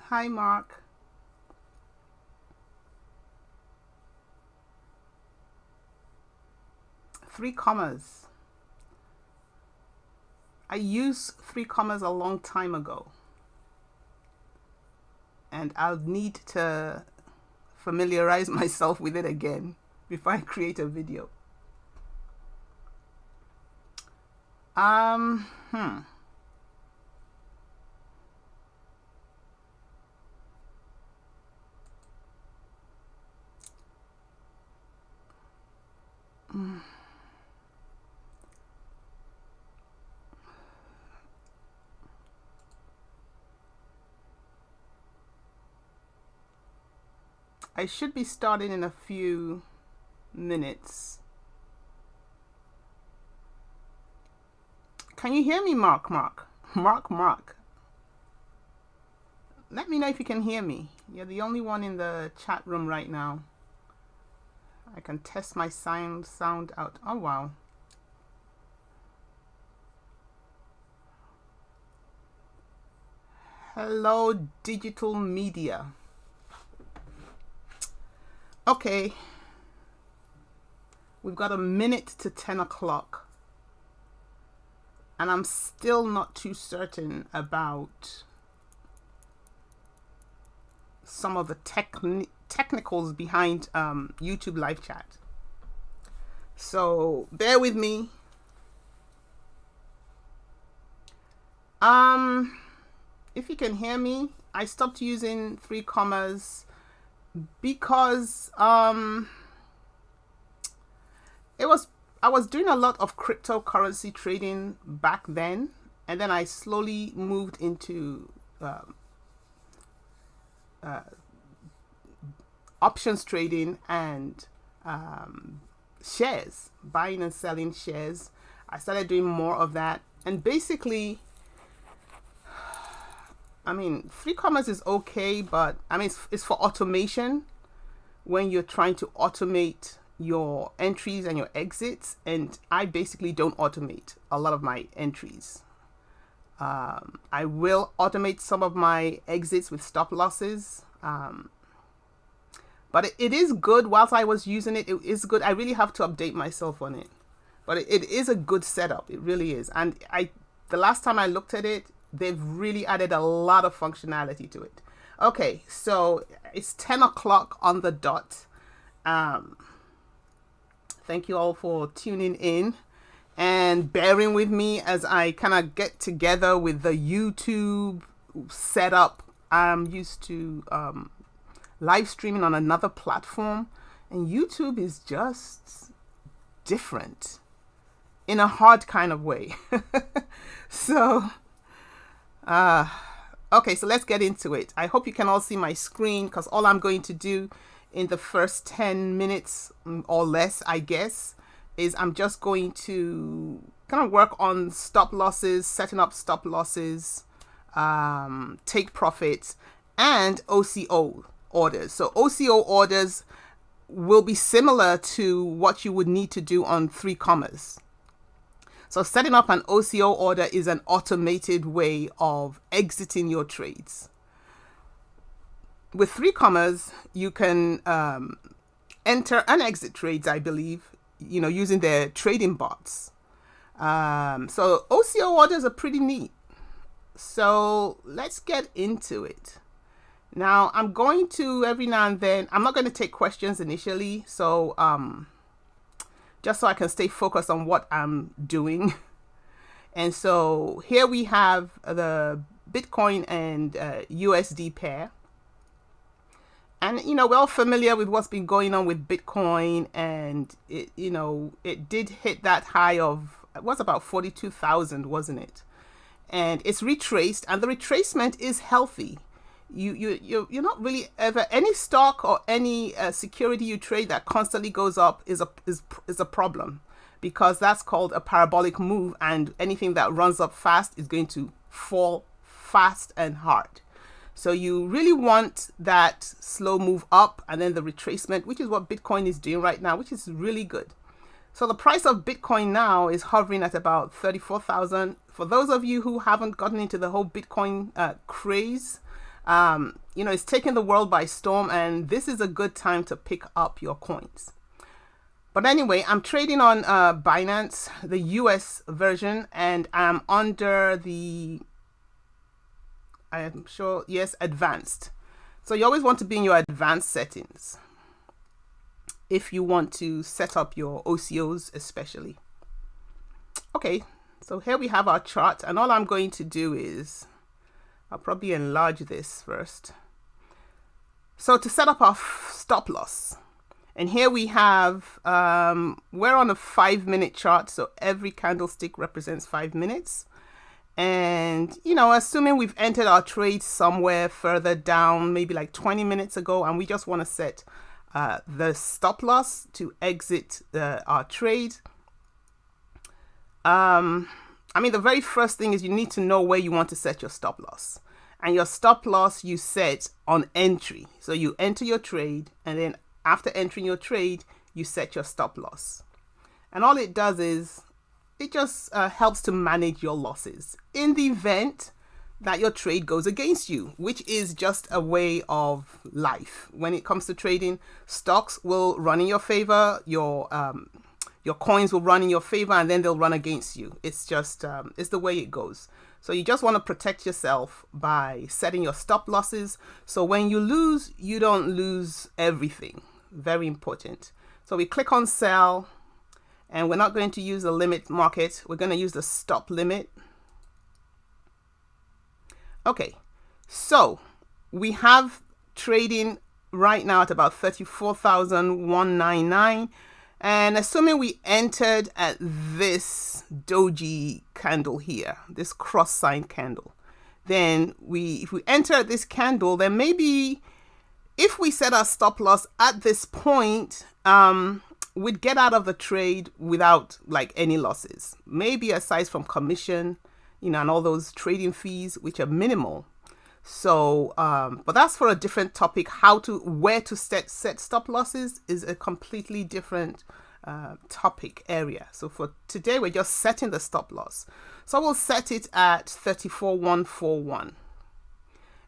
Hi, Mark. Three commas. I used three commas a long time ago, and I'll need to familiarize myself with it again before I create a video. I should be starting in a few minutes. Can you hear me, Mark? Mark. Let me know if you can hear me. You're the only one in the chat room right now. I can test my sound out. Oh, wow. Hello, digital media. Okay. We've got a minute to 10 o'clock. And I'm still not too certain about some of the technicals behind YouTube live chat. So bear with me. If you can hear me, I stopped using three commas because I was doing a lot of cryptocurrency trading back then, and then I slowly moved into options trading and shares, buying and selling shares. I started doing more of that, and basically, I mean, three commas is okay, but I mean, it's for automation when you're trying to automate your entries and your exits, and I basically don't automate a lot of my entries. I will automate some of my exits with stop losses, but it is good. Whilst I was using it, it is good. I really have to update myself on it, but it is a good setup. It really is. And the last time I looked at it, they've really added a lot of functionality to it. Okay, so it's 10 o'clock on the dot. Thank you all for tuning in and bearing with me as I kind of get together with the YouTube setup. I'm used to live streaming on another platform, and YouTube is just different in a hard kind of way. So okay, so let's get into it. I hope you can all see my screen, because all I'm going to do in the first 10 minutes or less, I guess, is I'm just going to kind of work on stop losses, setting up stop losses, take profits, and OCO orders. So OCO orders will be similar to what you would need to do on 3 commas. So setting up an OCO order is an automated way of exiting your trades. With 3 commas, you can enter and exit trades, I believe, using their trading bots. So OCO orders are pretty neat. So let's get into it. Now, I'm going to, every now and then, I'm not going to take questions initially. So just so I can stay focused on what I'm doing. And so here we have the Bitcoin and USD pair. And, we're all familiar with what's been going on with Bitcoin, and it did hit that high of, it was about 42,000, wasn't it? And it's retraced, and the retracement is healthy. You're not really ever, any stock or any security you trade that constantly goes up is a problem, because that's called a parabolic move, and anything that runs up fast is going to fall fast and hard. So you really want that slow move up and then the retracement, which is what Bitcoin is doing right now, which is really good. So the price of Bitcoin now is hovering at about 34,000. For those of you who haven't gotten into the whole Bitcoin craze, it's taking the world by storm, and this is a good time to pick up your coins. But anyway, I'm trading on Binance, the US version, and I'm under the, I'm sure, yes, advanced. So you always want to be in your advanced settings if you want to set up your OCOs especially. Okay, so here we have our chart, and all I'm going to do is, I'll probably enlarge this first. So to set up our stop loss, and here we have, we're on a 5-minute chart, so every candlestick represents 5 minutes. And, assuming we've entered our trade somewhere further down, maybe like 20 minutes ago, and we just want to set the stop loss to exit our trade. The very first thing is you need to know where you want to set your stop loss. And your stop loss you set on entry. So you enter your trade, and then after entering your trade, you set your stop loss. And all it does is, it just helps to manage your losses in the event that your trade goes against you, which is just a way of life. When it comes to trading, stocks will run in your favor, your coins will run in your favor, and then they'll run against you. It's just, it's the way it goes. So you just want to protect yourself by setting your stop losses. So when you lose, you don't lose everything. Very important. So we click on sell. And we're not going to use the limit market. We're going to use the stop limit. Okay, so we have trading right now at about 34,199. And assuming we entered at this doji candle here, this cross sign candle, then if we enter at this candle, then maybe if we set our stop loss at this point, we'd get out of the trade without like any losses, maybe aside from commission, and all those trading fees, which are minimal. So, but that's for a different topic. Where to set stop losses is a completely different topic area. So for today, we're just setting the stop loss. So we'll set it at 34,141,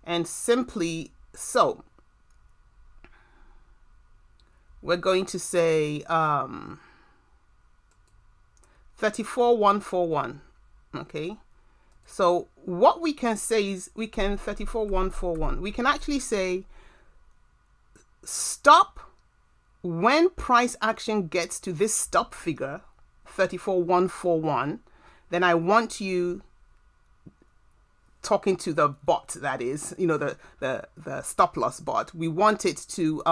and simply so. We're going to say 34,141. Okay. So what we can say is 34,141. We can actually say stop when price action gets to this stop figure, 34,141. Then I want you talking to the bot, that is, the stop loss bot. We want it to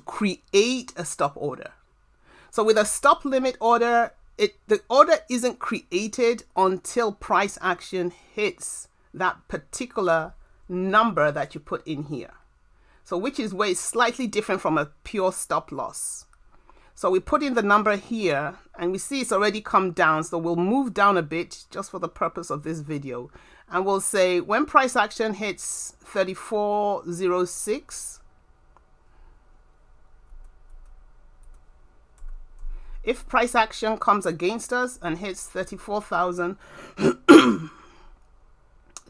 create a stop order. So with a stop limit order, the order isn't created until price action hits that particular number that you put in here. So which is where it's slightly different from a pure stop loss. So we put in the number here and we see it's already come down. So we'll move down a bit just for the purpose of this video. And we'll say when price action hits 34.06, if price action comes against us and hits 34,000,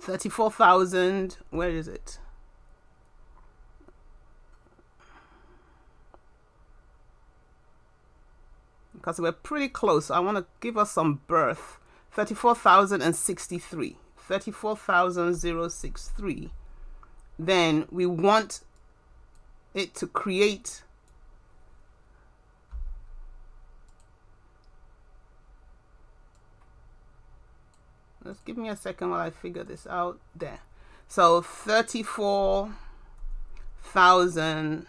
34,000, where is it? Because we're pretty close. So I want to give us some berth. 34,063. 34,063. Then we want it to create Let's give me a second while I figure this out. There. So 34,000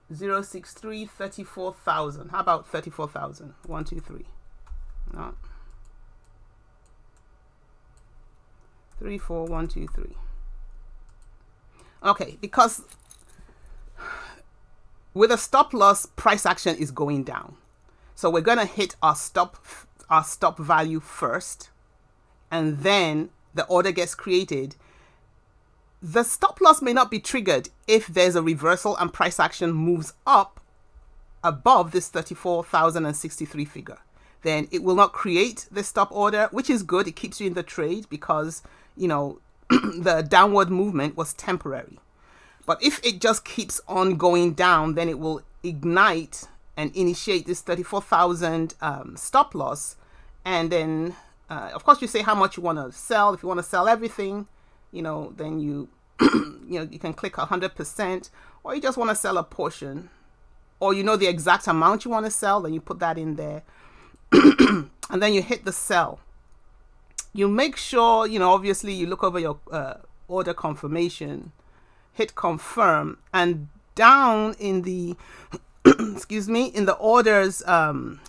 063, 34,000. How about 34,000? 1, 2, 3. No. 3, 4, 1, 2, 3. Okay, because with a stop loss, price action is going down. So we're going to hit our stop value first, and then the order gets created. The stop loss may not be triggered if there's a reversal and price action moves up above this 34,063 figure. Then it will not create the stop order, which is good. It keeps you in the trade because, you know, the downward movement was temporary. But if it just keeps on going down, then it will ignite and initiate this 34,000 stop loss. And then, of course, you say how much you want to sell. If you want to sell everything, you know, then you, you can click 100%, or you just want to sell a portion, or you know the exact amount you want to sell, then you put that in there, and then you hit the sell. You make sure, you know, obviously you look over your order confirmation, hit confirm, and down in the excuse me, in the orders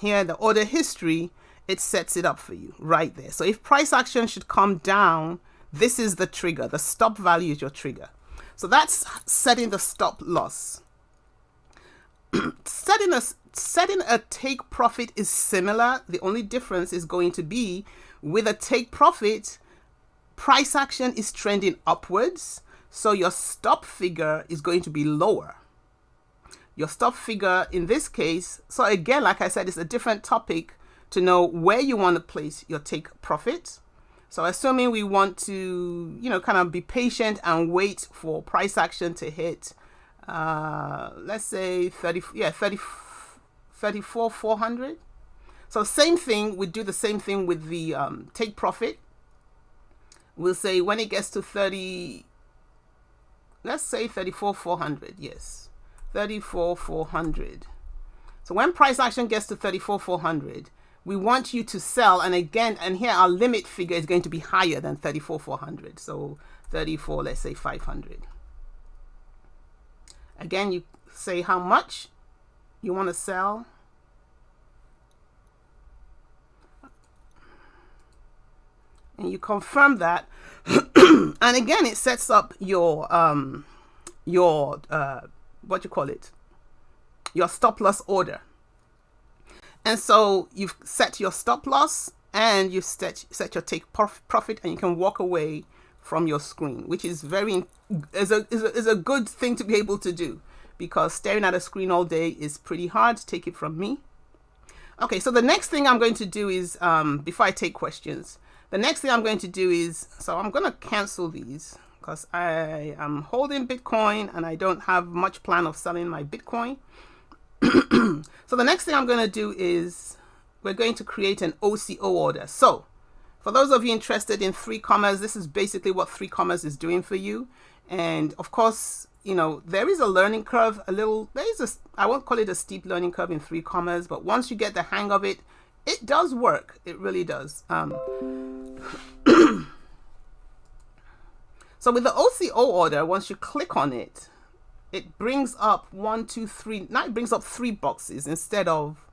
here, the order history, it sets it up for you right there. So if price action should come down, this is the trigger. The stop value is your trigger. So that's setting the stop loss. Setting a take profit is similar. The only difference is going to be with a take profit, price action is trending upwards. So your stop figure is going to be lower. Your stop figure in this case, so again, like I said, it's a different topic to know where you want to place your take profit. So assuming we want to, you know, kind of be patient and wait for price action to hit, let's say 34,400. So same thing, we do the same thing with the take profit. We'll say when it gets to 30, let's say 34,400, yes. 34,400. So when price action gets to 34,400, we want you to sell. And again, and here our limit figure is going to be higher than 34,400. So 34, let's say 500. Again, you say how much you want to sell. And you confirm that. And again, it sets up your what you call it, your stop loss order. And so you've set your stop loss and you set your take profit, and you can walk away from your screen, which is is a good thing to be able to do, because staring at a screen all day is pretty hard. Take it from me. Okay, so the next thing I'm going to do is, before I take questions, the next thing I'm going to do is, so I'm going to cancel these because I am holding Bitcoin and I don't have much plan of selling my Bitcoin. So the next thing I'm going to do is we're going to create an OCO order. So for those of you interested in 3Commas, this is basically what 3Commas is doing for you. And of course, you know, there is a learning curve, I won't call it a steep learning curve in 3Commas, but once you get the hang of it, it does work. It really does. So with the OCO order, once you click on it, it brings up 1, 2, 3. Now it brings up 3 boxes instead of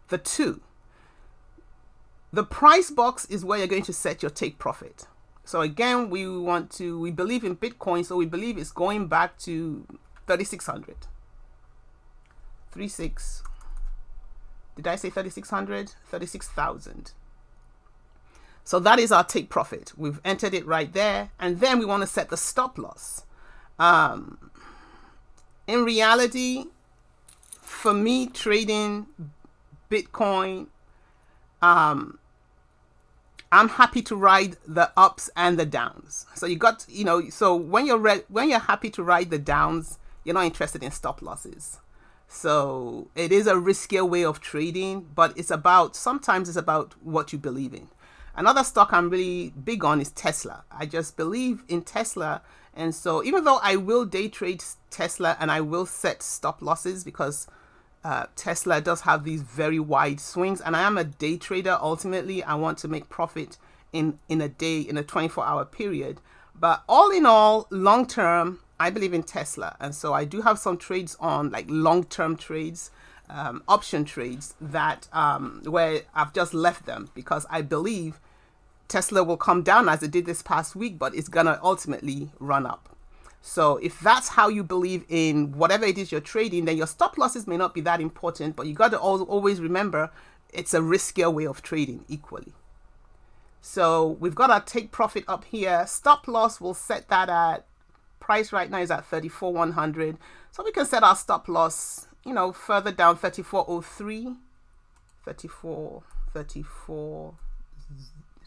the 2. The price box is where you're going to set your take profit. So again, we believe in Bitcoin, so we believe it's going back to 3,600. 36. Did I say 3,600? 36,000. So that is our take profit. We've entered it right there. And then we want to set the stop loss. In reality, for me, trading Bitcoin, I'm happy to ride the ups and the downs. So you got, so when you're happy to ride the downs, you're not interested in stop losses. So it is a riskier way of trading, but sometimes it's about what you believe in. Another stock I'm really big on is Tesla. I just believe in Tesla. And so even though I will day trade Tesla and I will set stop losses because Tesla does have these very wide swings, and I am a day trader. Ultimately, I want to make profit in a day, in a 24-hour period. But all in all, long term, I believe in Tesla. And so I do have some trades on, like long-term trades, option trades that where I've just left them because I believe Tesla will come down as it did this past week, but it's going to ultimately run up. So if that's how you believe in whatever it is you're trading, then your stop losses may not be that important, but you got to always remember it's a riskier way of trading equally. So we've got our take profit up here. Stop loss, we'll set that at, price right now is at 34,100. So we can set our stop loss, further down, 3403, 34,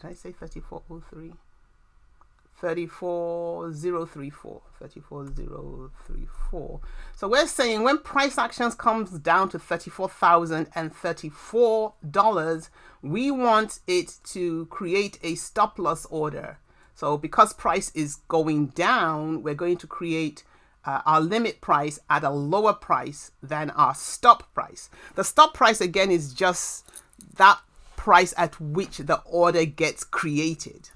did I say 3403? 34034. So we're saying when price actions comes down to $34,034, we want it to create a stop loss order. So because price is going down, we're going to create our limit price at a lower price than our stop price. The stop price again is just that price at which the order gets created.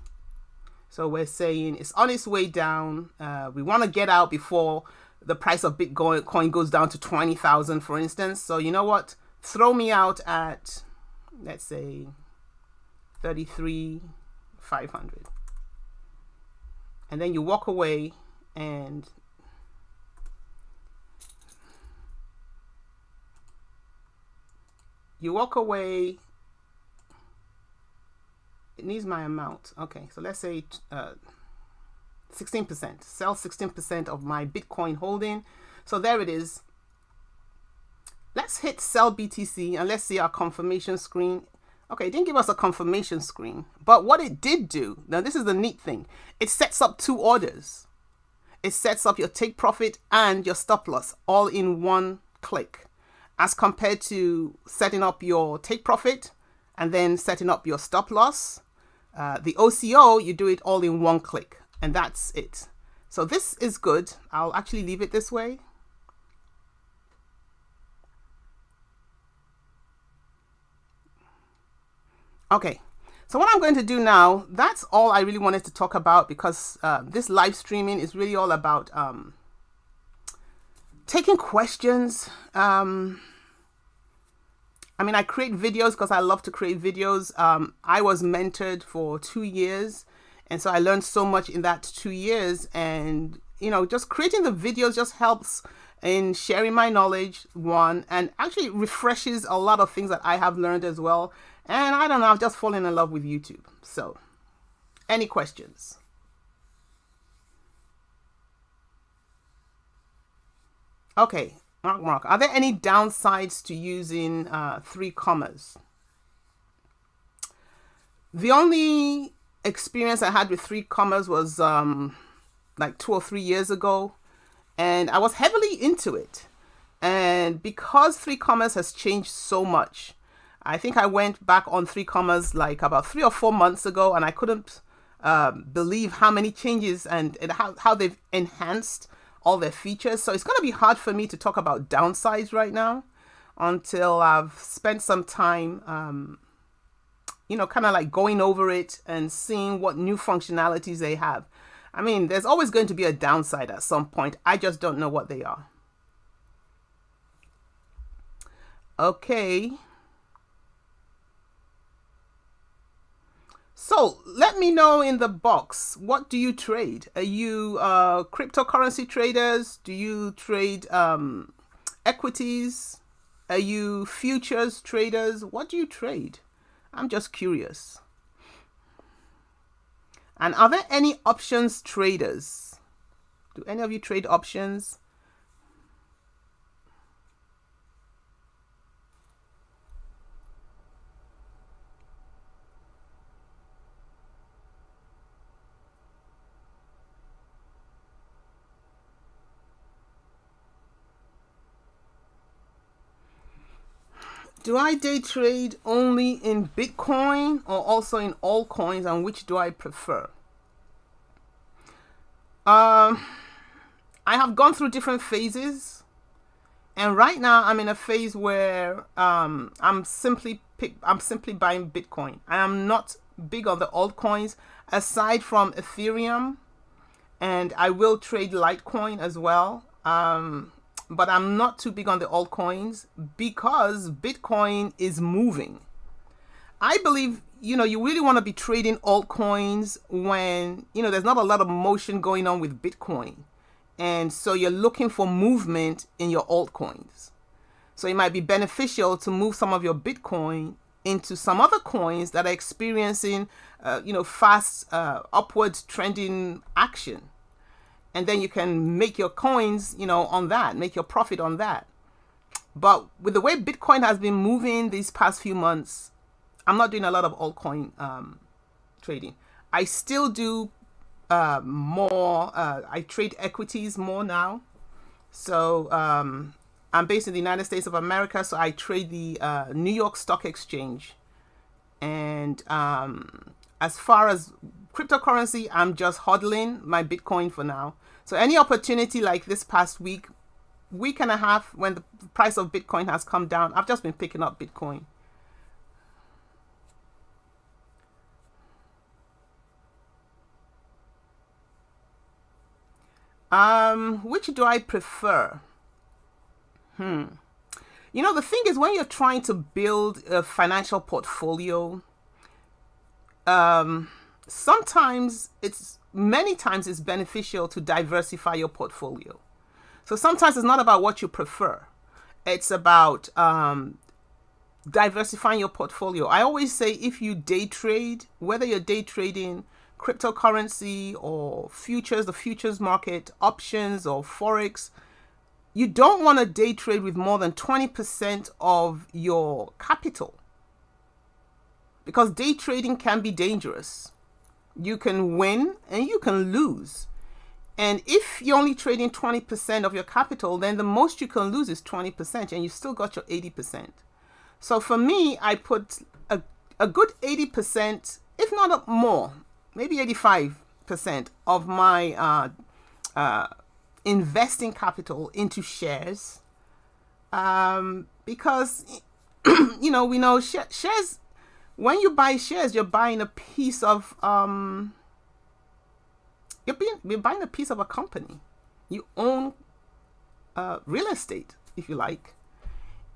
So we're saying it's on its way down. We want to get out before the price of Bitcoin goes down to 20,000, for instance. So you know what? Throw me out at, let's say, 33,500. And then you walk away and it needs my amount. Okay, so let's say 16%. Sell 16% of my Bitcoin holding. So there it is. Let's hit sell BTC and let's see our confirmation screen. Okay, it didn't give us a confirmation screen, but what it did do, now this is the neat thing, it sets up two orders. It sets up your take profit and your stop loss all in one click, as compared to setting up your take profit and then setting up your stop loss. The OCO, you do it all in one click, and that's it. So this is good. I'll actually leave it this way. Okay, so what I'm going to do now, that's all I really wanted to talk about, because this live streaming is really all about taking questions. I create videos because I love to create videos. I was mentored for 2 years, and so I learned so much in that 2 years. And, just creating the videos just helps in sharing my knowledge, one, and actually refreshes a lot of things that I have learned as well. And I don't know, I've just fallen in love with YouTube. So, any questions? Okay. Mark, are there any downsides to using 3 commas? The only experience I had with 3 commas was like 2 or 3 years ago, and I was heavily into it. And because 3 commas has changed so much, I think I went back on 3 commas like about 3 or 4 months ago, and I couldn't believe how many changes and how they've enhanced all their features. So it's going to be hard for me to talk about downsides right now until I've spent some time, kind of like going over it and seeing what new functionalities they have. There's always going to be a downside at some point. I just don't know what they are. Okay. So let me know in the box, what do you trade? Are you cryptocurrency traders? Do you trade equities? Are you futures traders? What do you trade? I'm just curious. And are there any options traders? Do any of you trade options? Do I day trade only in Bitcoin or also in altcoins, and which do I prefer? I have gone through different phases, and right now I'm in a phase where I'm simply buying Bitcoin. I am not big on the altcoins aside from Ethereum, and I will trade Litecoin as well. But I'm not too big on the altcoins because Bitcoin is moving. I believe, you really want to be trading altcoins when, there's not a lot of motion going on with Bitcoin. And so you're looking for movement in your altcoins. So it might be beneficial to move some of your Bitcoin into some other coins that are experiencing, fast upward trending action. And then you can make your coins, on that, make your profit on that. But with the way Bitcoin has been moving these past few months, I'm not doing a lot of altcoin trading. I still do more. I trade equities more now. So I'm based in the United States of America, so I trade the New York Stock Exchange. And as far as cryptocurrency, I'm just hodling my Bitcoin for now. So any opportunity like this past week and a half, when the price of Bitcoin has come down, I've just been picking up Bitcoin. Which do I prefer? The thing is, when you're trying to build a financial portfolio, many times it's beneficial to diversify your portfolio. So sometimes it's not about what you prefer. It's about diversifying your portfolio. I always say, if you day trade, whether you're day trading cryptocurrency or futures, the futures market, options or Forex, you don't want to day trade with more than 20% of your capital. Because day trading can be dangerous. You can win and you can lose. And if you're only trading 20% of your capital, then the most you can lose is 20%, and you still got your 80%. So for me, I put a good 80%, if not more, maybe 85% of my investing capital into shares. Because, we know shares, when you buy shares, you're buying a piece of you're buying a piece of a company. You own real estate, if you like.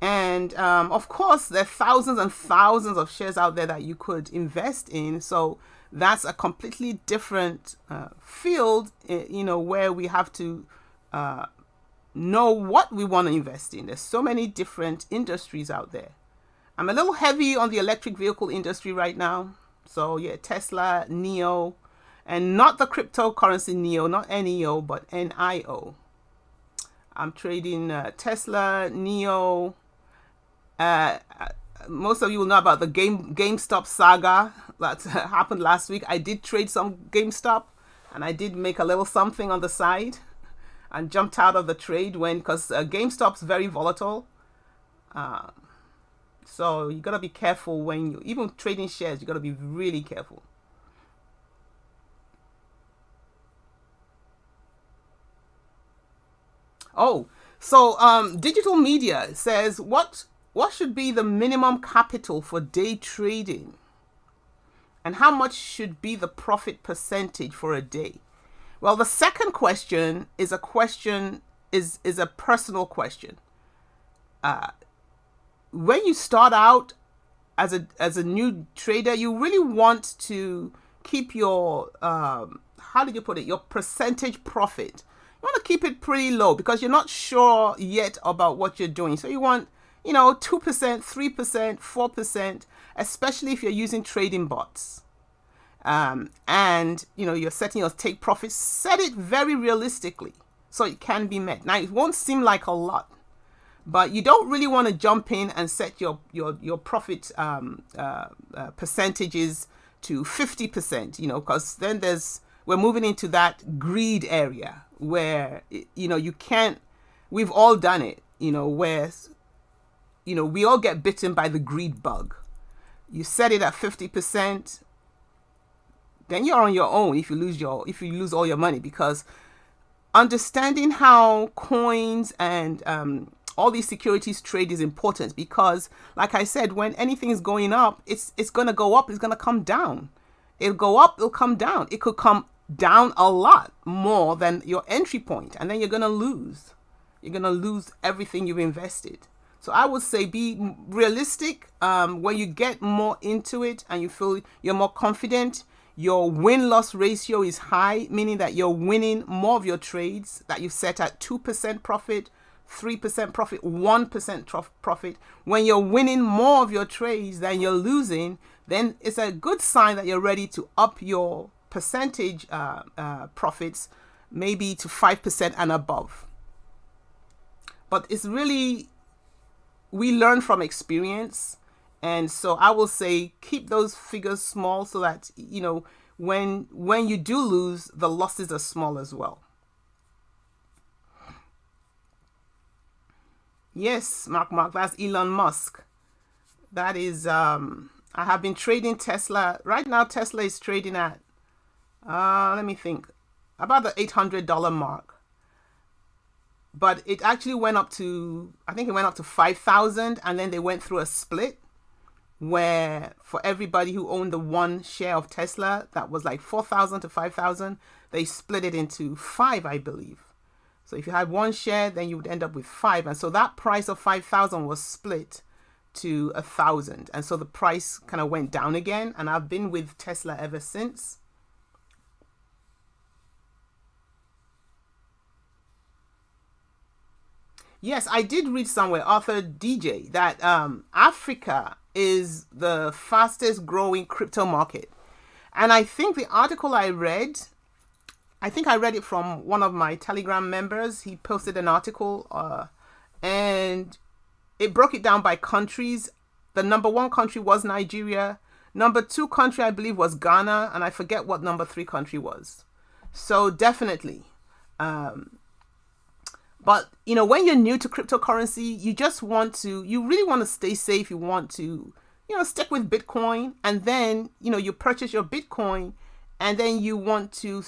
And of course, there are thousands and thousands of shares out there that you could invest in. So that's a completely different field, where we have to know what we want to invest in. There's so many different industries out there. I'm a little heavy on the electric vehicle industry right now. So yeah, Tesla, NIO, and not the cryptocurrency NIO, not NEO, but NIO. I'm trading Tesla, NIO. Most of you will know about the GameStop saga that happened last week. I did trade some GameStop, and I did make a little something on the side and jumped out of the trade because GameStop's very volatile. So you got to be careful when you, even trading shares, you got to be really careful. Oh, so digital media says, what should be the minimum capital for day trading? And how much should be the profit percentage for a day? Well, the second question is a personal question. When you start out, as a new trader, you really want to keep your how did you put it, your percentage profit. You want to keep it pretty low because you're not sure yet about what you're doing. So you want, 2%, 3%, 4%, especially if you're using trading bots. And you're setting your take profit. Set it very realistically so it can be met. Now, it won't seem like a lot, but you don't really want to jump in and set your profit percentages to 50%, because then we're moving into that greed area where, you can't, we've all done it, where, we all get bitten by the greed bug. You set it at 50%, then you're on your own if you lose all your money, because understanding how coins and all these securities trade is important, because like I said, when anything is going up, it's going to go up, it's going to come down. It'll go up, it'll come down. It could come down a lot more than your entry point, and then you're going to lose. You're going to lose everything you've invested. So I would say be realistic. When you get more into it and you feel you're more confident, your win-loss ratio is high, meaning that you're winning more of your trades that you set at 2% profit, 3% profit, 1% profit. When you're winning more of your trades than you're losing, then it's a good sign that you're ready to up your percentage profits, maybe to 5% and above. But it's really, we learn from experience. And so I will say keep those figures small so that, when you do lose, the losses are small as well. Yes, Mark, that's Elon Musk. That is, I have been trading Tesla. Right now, Tesla is trading at, let me think, about the $800 mark. But it actually went up to, I think it went up to 5,000, and then they went through a split where for everybody who owned the one share of Tesla, that was like 4,000 to 5,000, they split it into 5, I believe. So if you had one share, then you would end up with 5. And so that price of 5,000 was split to 1,000. And so the price kind of went down again. And I've been with Tesla ever since. Yes, I did read somewhere, Arthur DJ, that Africa is the fastest growing crypto market. And I think the article I read it from one of my Telegram members. He posted an article and it broke it down by countries. The number 1 country was Nigeria. Number 2 country, I believe, was Ghana. And I forget what number 3 country was. So definitely. But, when you're new to cryptocurrency, you really want to stay safe. You want to, stick with Bitcoin. And then, you purchase your Bitcoin. And then you want to,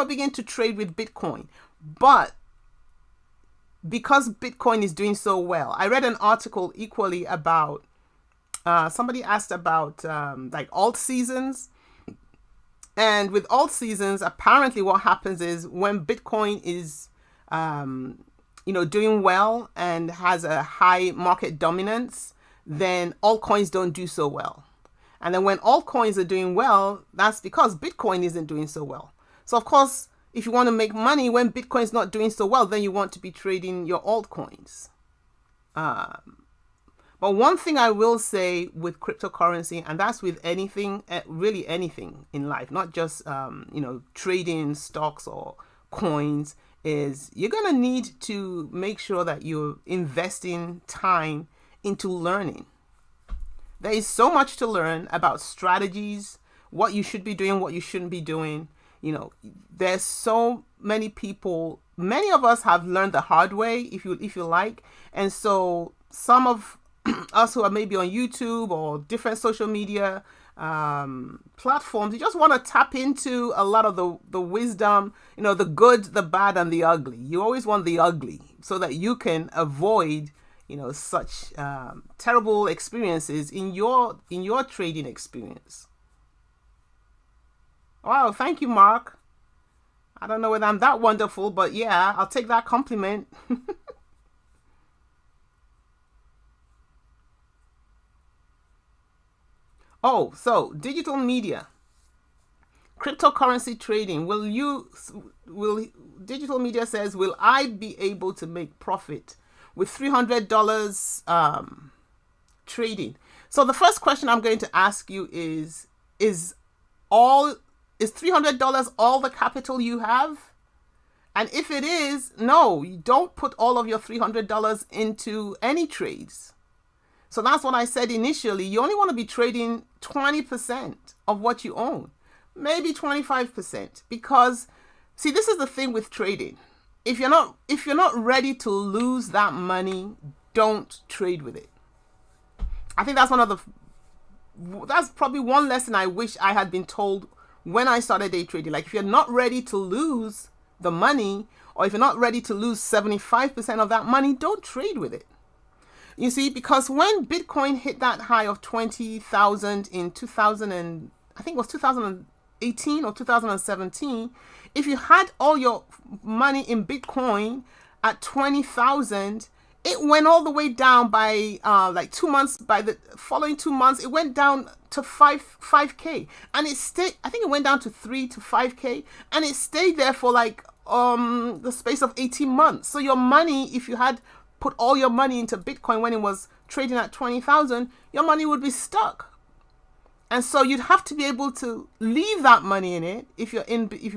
begin to trade with Bitcoin. But because Bitcoin is doing so well, I read an article equally about, somebody asked about like alt seasons. And with alt seasons, apparently what happens is when Bitcoin is, doing well and has a high market dominance, then altcoins don't do so well. And then when altcoins are doing well, that's because Bitcoin isn't doing so well. So of course, if you want to make money when Bitcoin's not doing so well, then you want to be trading your altcoins. But one thing I will say with cryptocurrency, and that's with anything, really anything in life, not just, trading stocks or coins, is you're going to need to make sure that you're investing time into learning. There is so much to learn about strategies, what you should be doing, what you shouldn't be doing. There's so many people. Many of us have learned the hard way, if you like. And so some of us who are maybe on YouTube or different social media platforms, you just want to tap into a lot of the wisdom, the good, the bad, and the ugly. You always want the ugly so that you can avoid such terrible experiences in your trading experience. Wow, thank you, Mark. I don't know whether I'm that wonderful, but yeah, I'll take that compliment. Oh, so digital media, cryptocurrency trading. Will digital media says, will I be able to make profit with $300 trading? So the first question I'm going to ask you is $300 all the capital you have? And if it is, no, you don't put all of your $300 into any trades. So that's what I said initially. You only want to be trading 20% of what you own, maybe 25%, because see, this is the thing with trading. If you're not ready to lose that money, don't trade with it. I think that's that's probably one lesson I wish I had been told when I started day trading. Like, if you're not ready to lose the money, or if you're not ready to lose 75% of that money, don't trade with it. You see, because when Bitcoin hit that high of 20,000 in 2018 or 2017, if you had all your money in Bitcoin at 20,000, it went all the way down by like 2 months. By the following 2 months, it went down to 5K, and it stayed. I think it went down to 3 to 5K, and it stayed there for like the space of 18 months. So your money, if you had put all your money into Bitcoin when it was trading at 20,000, your money would be stuck. And so you'd have to be able to leave that money in it if you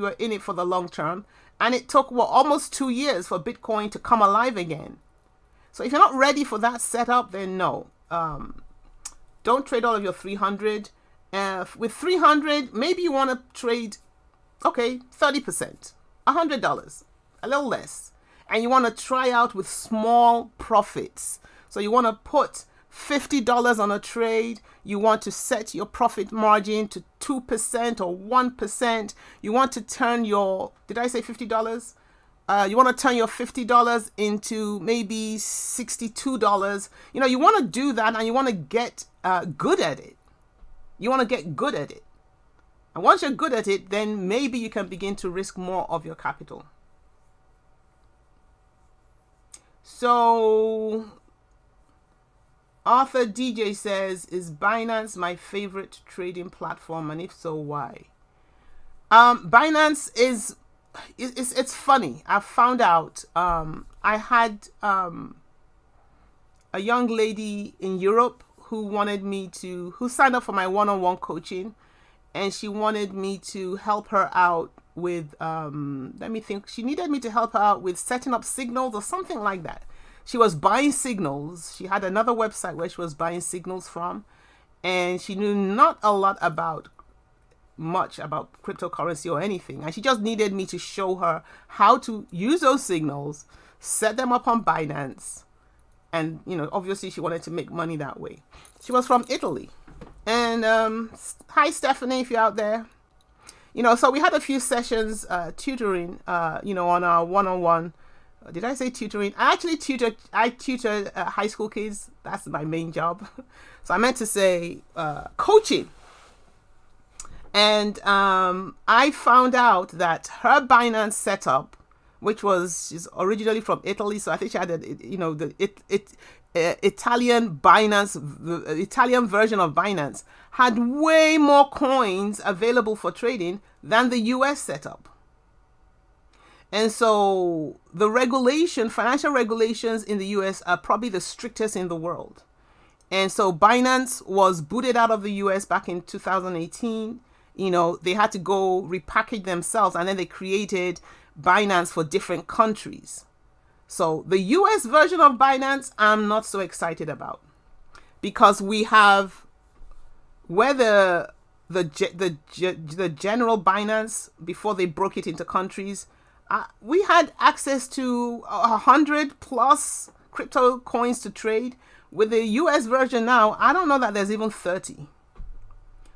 were in it for the long term. And it took almost 2 years for Bitcoin to come alive again. So if you're not ready for that setup, then no. Don't trade all of your 300. With 300, maybe you want to trade, okay, 30%, $100, a little less. And you want to try out with small profits. So you want to put $50 on a trade. You want to set your profit margin to 2% or 1%. You want to turn your, did I say $50? You want to turn your $50 into maybe $62. You know, you want to do that, and you want to get good at it. You want to get good at it. And once you're good at it, then maybe you can begin to risk more of your capital. So Arthur DJ says, is Binance my favorite trading platform? And if so, why? Binance is, it's funny. I found out, I had a young lady in Europe who signed up for my one-on-one coaching, and she wanted me to help her out with, let me think, she needed me to help her out with setting up signals or something like that. She was buying signals. She had another website where she was buying signals from, and she knew not a lot much about cryptocurrency or anything. And she just needed me to show her how to use those signals, set them up on Binance. And, you know, obviously she wanted to make money that way. She was from Italy. And hi, Stephanie, if you're out there. You know, so we had a few sessions tutoring, you know, on our one-on-one. Did I say tutoring? I tutor high school kids. That's my main job. So I meant to say coaching. And I found out that her Binance setup, which she's originally from Italy, so I think she had the Italian Binance, the Italian version of Binance had way more coins available for trading than the US setup. And so the financial regulations in the US are probably the strictest in the world. And so Binance was booted out of the US back in 2018. You know, they had to go repackage themselves, and then they created Binance for different countries. So the US version of Binance, I'm not so excited about, because we have where the general Binance, before they broke it into countries, we had access to 100 plus crypto coins to trade. With the US version now, I don't know that there's even 30.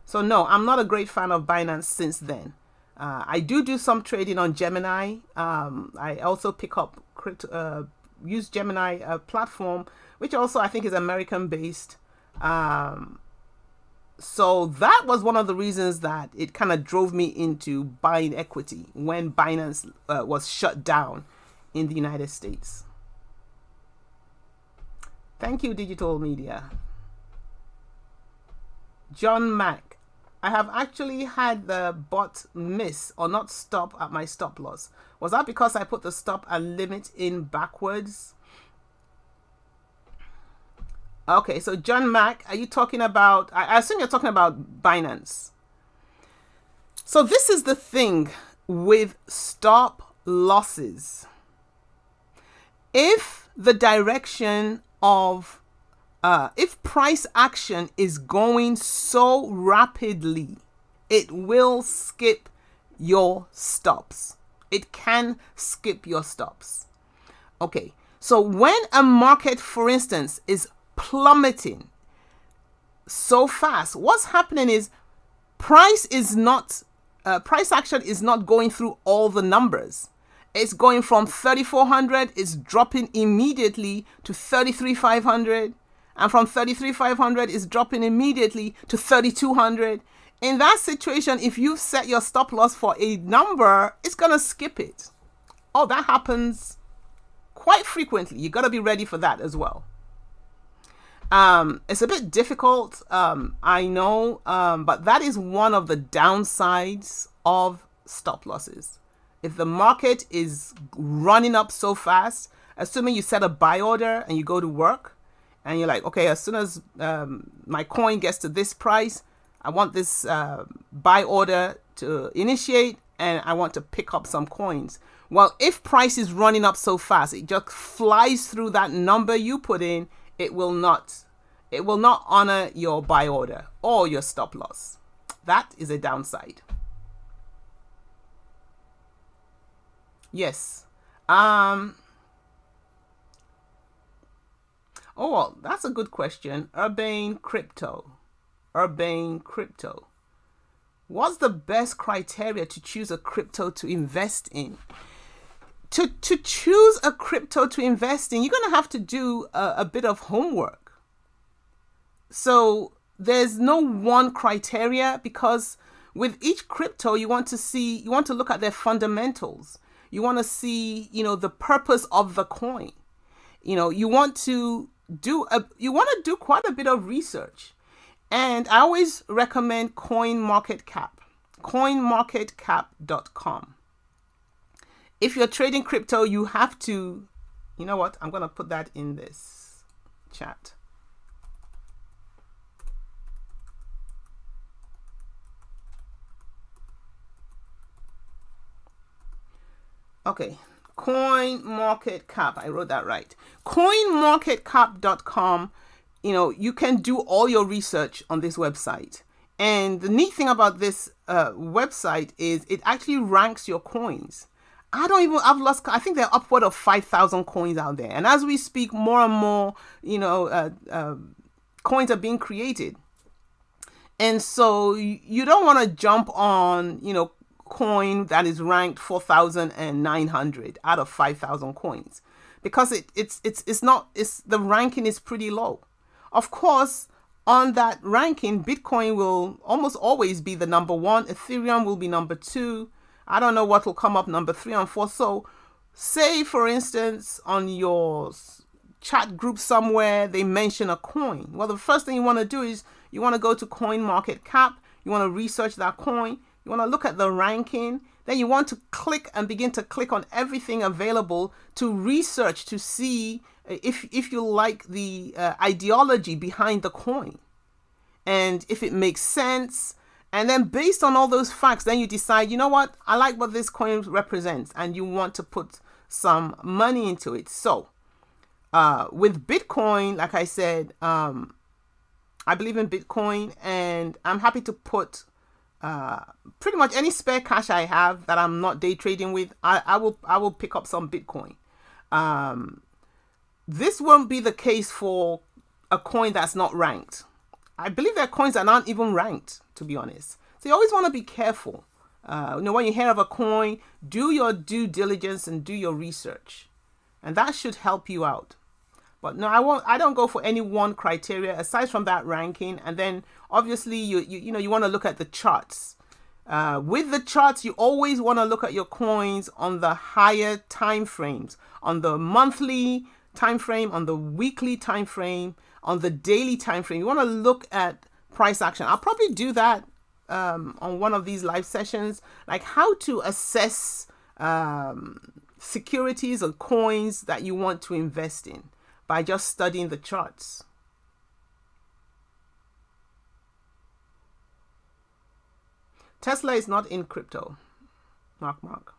So no, I'm not a great fan of Binance since then. I do some trading on Gemini. I also pick up use Gemini platform, which also I think is American based. So that was one of the reasons that it kind of drove me into buying equity when Binance was shut down in the United States. Thank you, Digital Media. John Mack. I have actually had the bot miss or not stop at my stop loss. Was that because I put the stop and limit in backwards? Okay, so John Mack, are you talking about, I assume you're talking about Binance. So this is the thing with stop losses. If the direction of, if price action is going so rapidly, it will skip your stops. It can skip your stops. Okay, so when a market, for instance, is plummeting so fast, what's happening is price action is not going through all the numbers. It's going from 3,400, it's dropping immediately to 33,500, and from 33,500 it's dropping immediately to 3,200. In that situation, if you've set your stop loss for a number, it's gonna skip it. Oh, that happens quite frequently. You gotta be ready for that as well. It's a bit difficult, I know, but that is one of the downsides of stop losses. If the market is running up so fast, assuming you set a buy order and you go to work and you're like, okay, as soon as my coin gets to this price, I want this buy order to initiate and I want to pick up some coins. Well, if price is running up so fast, it just flies through that number you put in, it will not honor your buy order or your stop loss. That is a downside. Yes. Oh, well, that's a good question. Urbane Crypto. What's the best criteria to choose a crypto to invest in? To choose a crypto to invest in, you're going to have to do a bit of homework. So there's no one criteria, because with each crypto, you want to look at their fundamentals. You want to see, the purpose of the coin. You want to do quite a bit of research. And I always recommend coinmarketcap.com. If you're trading crypto, you have to, you know what? I'm going to put that in this chat. Okay, CoinMarketCap. I wrote that right. CoinMarketCap.com. You can do all your research on this website. And the neat thing about this website is it actually ranks your coins. I think there are upward of 5,000 coins out there. And as we speak, more and more, coins are being created. And so you don't want to jump on, coin that is ranked 4,900 out of 5,000 coins, because the ranking is pretty low. Of course, on that ranking, Bitcoin will almost always be the number one. Ethereum will be number two. I don't know what will come up number 3 and 4. So say, for instance, on your chat group somewhere, they mention a coin. Well, the first thing you want to do is you want to go to CoinMarketCap. You want to research that coin. You want to look at the ranking. Then you want to click and begin to click on everything available to research, to see if you like the ideology behind the coin and if it makes sense. And then based on all those facts, then you decide, you know what, I like what this coin represents, and you want to put some money into it. So with Bitcoin, like I said, I believe in Bitcoin, and I'm happy to put pretty much any spare cash I have that I'm not day trading with. I will pick up some Bitcoin. This won't be the case for a coin that's not ranked. I believe there are coins that aren't even ranked, to be honest. So you always want to be careful. When you hear of a coin, do your due diligence and do your research, and that should help you out. But no, I don't go for any one criteria aside from that ranking. And then obviously you want to look at the charts. With the charts, you always want to look at your coins on the higher time frames, on the monthly time frame, on the weekly time frame, on the daily time frame. You want to look at price action. I'll probably do that on one of these live sessions, like how to assess securities or coins that you want to invest in by just studying the charts. Tesla is not in crypto. Mark.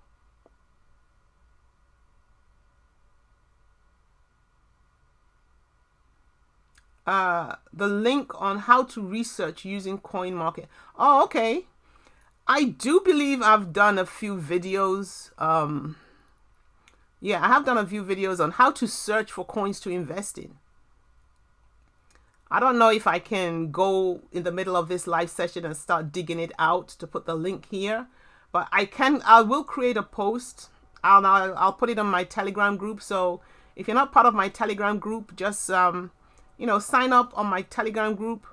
The link on how to research using coin market. Oh, okay. I do believe I've done a few videos. Yeah, I have done a few videos on how to search for coins to invest in. I don't know if I can go in the middle of this live session and start digging it out to put the link here, but I will create a post. I'll put it on my Telegram group. So if you're not part of my Telegram group, just sign up on my Telegram group,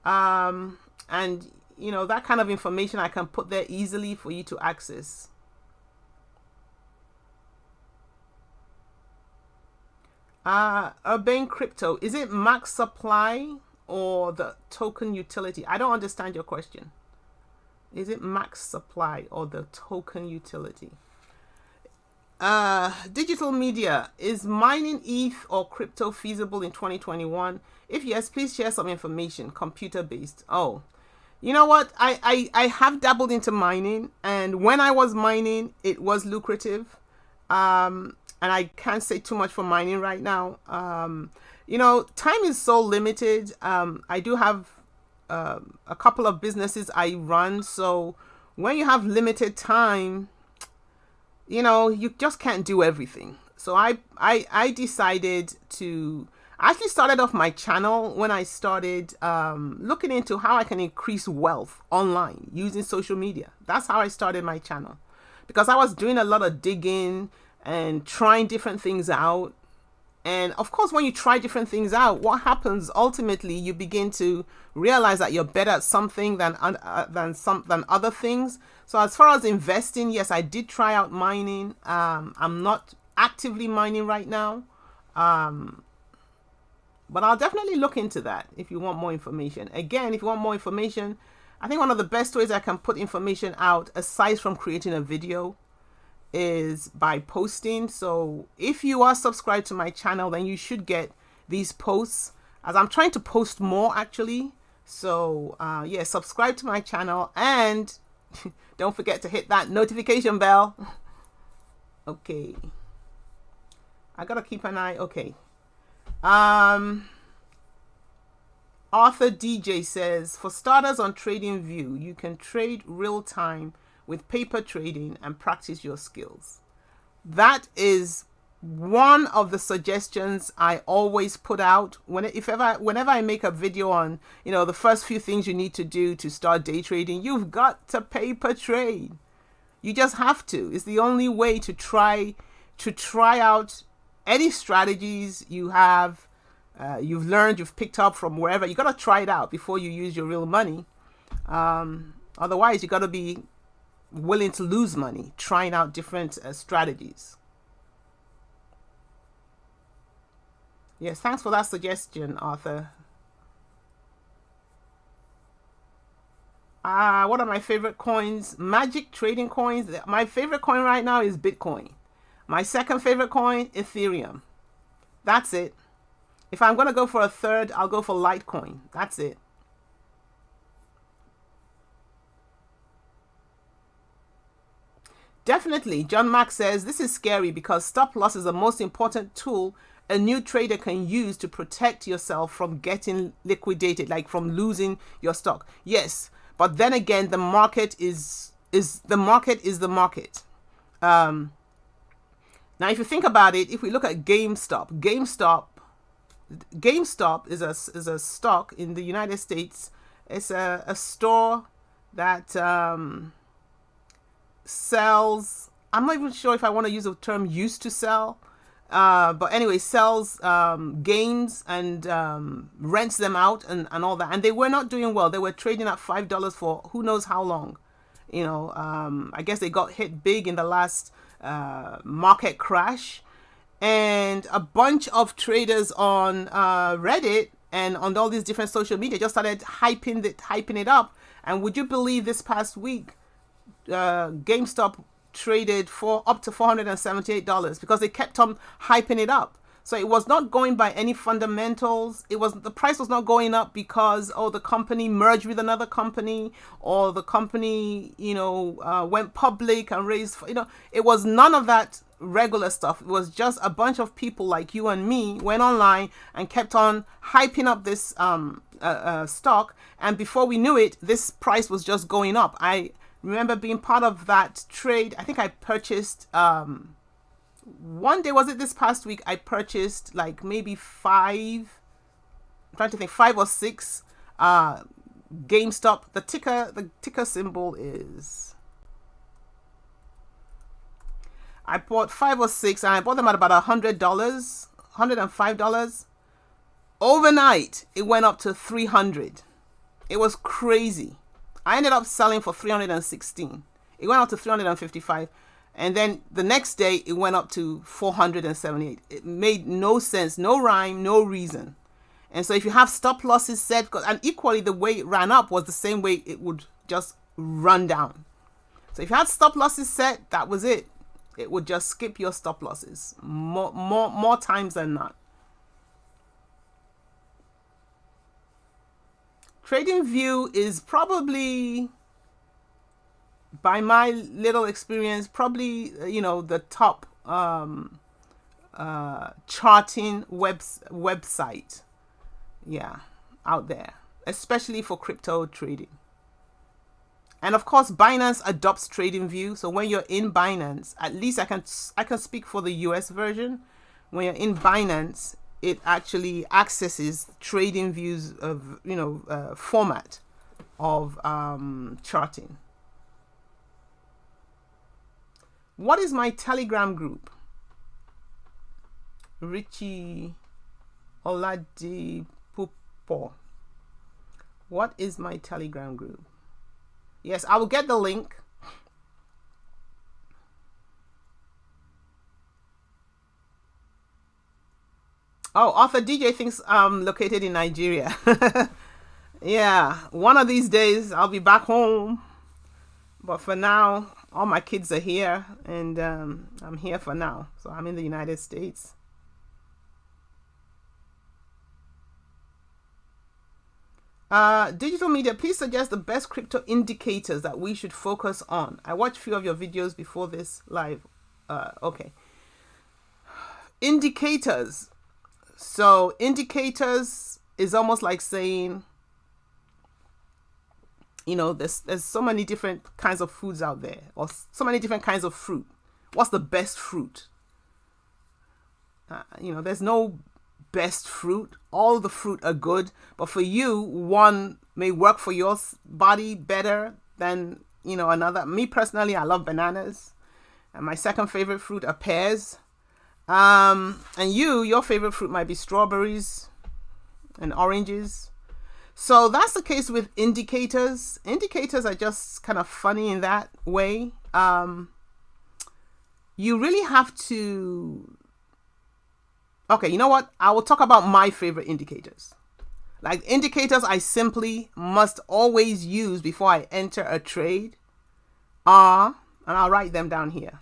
and that kind of information I can put there easily for you to access. Urbane Crypto, is it max supply or the token utility? I don't understand your question. Is it max supply or the token utility? Digital media, is mining ETH or crypto feasible in 2021? If yes, please share some information. Computer based. Oh, you know what? I have dabbled into mining, and when I was mining, it was lucrative. And I can't say too much for mining right now. Time is so limited. I do have a couple of businesses I run. So when you have limited time, you just can't do everything. So I decided to, I actually started off my channel when I started looking into how I can increase wealth online using social media. That's how I started my channel, because I was doing a lot of digging and trying different things out. And of course, when you try different things out, what happens ultimately, you begin to realize that you're better at something than other things. So as far as investing, yes, I did try out mining. I'm not actively mining right now, but I'll definitely look into that if you want more information. Again, if you want more information, I think one of the best ways I can put information out, aside from creating a video, is by posting. So if you are subscribed to my channel, then you should get these posts, as I'm trying to post more actually. So yeah, subscribe to my channel and don't forget to hit that notification bell. Okay, I gotta keep an eye. Okay, Arthur DJ says, for starters on TradingView, you can trade real time with paper trading and practice your skills. That is one of the suggestions I always put out whenever I make a video on, the first few things you need to do to start day trading. You've got to paper trade. You just have to. It's the only way to try out any strategies you have, you've learned, you've picked up from wherever. You got to try it out before you use your real money. Otherwise, you got to be willing to lose money trying out different strategies. Yes, thanks for that suggestion, Arthur. What are my favorite coins? Magic trading coins. My favorite coin right now is Bitcoin. My second favorite coin, Ethereum. That's it. If I'm going to go for a third, I'll go for Litecoin. That's it. Definitely. John Mack says, this is scary because stop loss is the most important tool a new trader can use to protect yourself from getting liquidated, like from losing your stock. Yes, but then again, the market is the market. Now, if you think about it, if we look at GameStop is a stock in the United States. It's a store that sells, I'm not even sure if I want to use the term used to sell, but anyway, sells games and rents them out and all that. And they were not doing well. They were trading at $5 for who knows how long. I guess they got hit big in the last market crash. And a bunch of traders on Reddit and on all these different social media, just started hyping it up. And would you believe this past week, GameStop traded for up to $478 because they kept on hyping it up. So it was not going by any fundamentals. The price was not going up because, oh, the company merged with another company, or the company, went public and raised, it was none of that regular stuff. It was just a bunch of people like you and me went online and kept on hyping up this stock. And before we knew it, this price was just going up. I remember being part of that trade. I think I purchased, one day, was it this past week, I purchased like maybe 5 or 6 GameStop. The ticker symbol is, I bought 5 or 6, and I bought them at about $100, $105. Overnight, it went up to 300. It was crazy. I ended up selling for 316. It went up to 355. And then the next day, it went up to 478. It made no sense, no rhyme, no reason. And so if you have stop losses set, and equally the way it ran up was the same way it would just run down. So if you had stop losses set, that was it. It would just skip your stop losses more times than not. TradingView is probably, by my little experience, probably, the top charting website, out there, especially for crypto trading. And of course, Binance adopts TradingView. So when you're in Binance, at least I can speak for the US version. When you're in Binance, it actually accesses TradingView's format of charting. What is my Telegram group? Richie Oladipupo. What is my Telegram group? Yes, I will get the link. Oh, Author DJ thinks I'm located in Nigeria. Yeah, one of these days I'll be back home. But for now, all my kids are here, and I'm here for now. So I'm in the United States. Digital media, please suggest the best crypto indicators that we should focus on. I watched a few of your videos before this live. Okay. Indicators. So indicators is almost like saying, there's so many different kinds of foods out there, or so many different kinds of fruit. What's the best fruit? There's no best fruit. All the fruit are good, but for you, one may work for your body better than another. Me personally, I love bananas, and my second favorite fruit are pears. And your favorite fruit might be strawberries and oranges. So that's the case with indicators. Indicators are just kind of funny in that way. You really have to... Okay, you know what? I will talk about my favorite indicators. Like indicators I simply must always use before I enter a trade are, and I'll write them down here.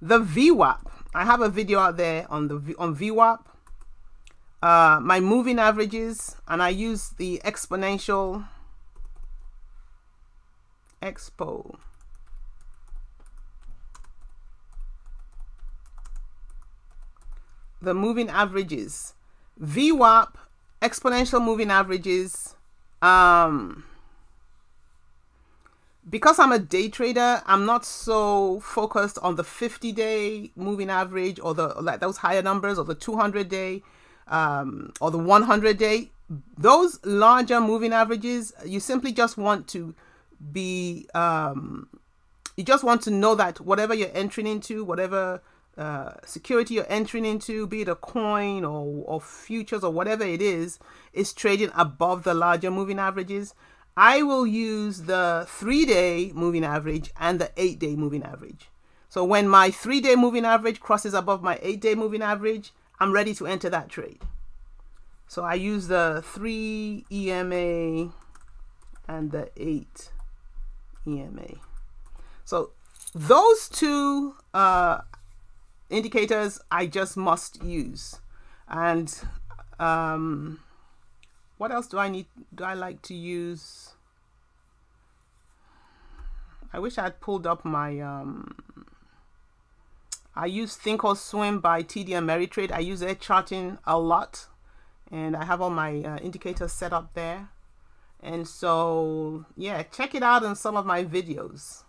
The VWAP. I have a video out there on VWAP. My moving averages, and I use the exponential expo. The moving averages, VWAP, exponential moving averages. Because I'm a day trader, I'm not so focused on the 50-day moving average, or those higher numbers, or the 200-day, or the 100-day. Those larger moving averages, you simply just want to be, you just want to know that whatever you're entering into, whatever security you're entering into, be it a coin or futures or whatever it is trading above the larger moving averages. I will use the 3-day moving average and the 8-day moving average. So when my 3-day moving average crosses above my 8-day moving average, I'm ready to enter that trade. So I use the 3 EMA and the 8 EMA. So those two indicators I just must use. And what else do I like to use? I wish I had pulled up my I use THINKORSWIM by TD Ameritrade. I use their charting a lot, and I have all my indicators set up there. And so yeah, check it out in some of my videos.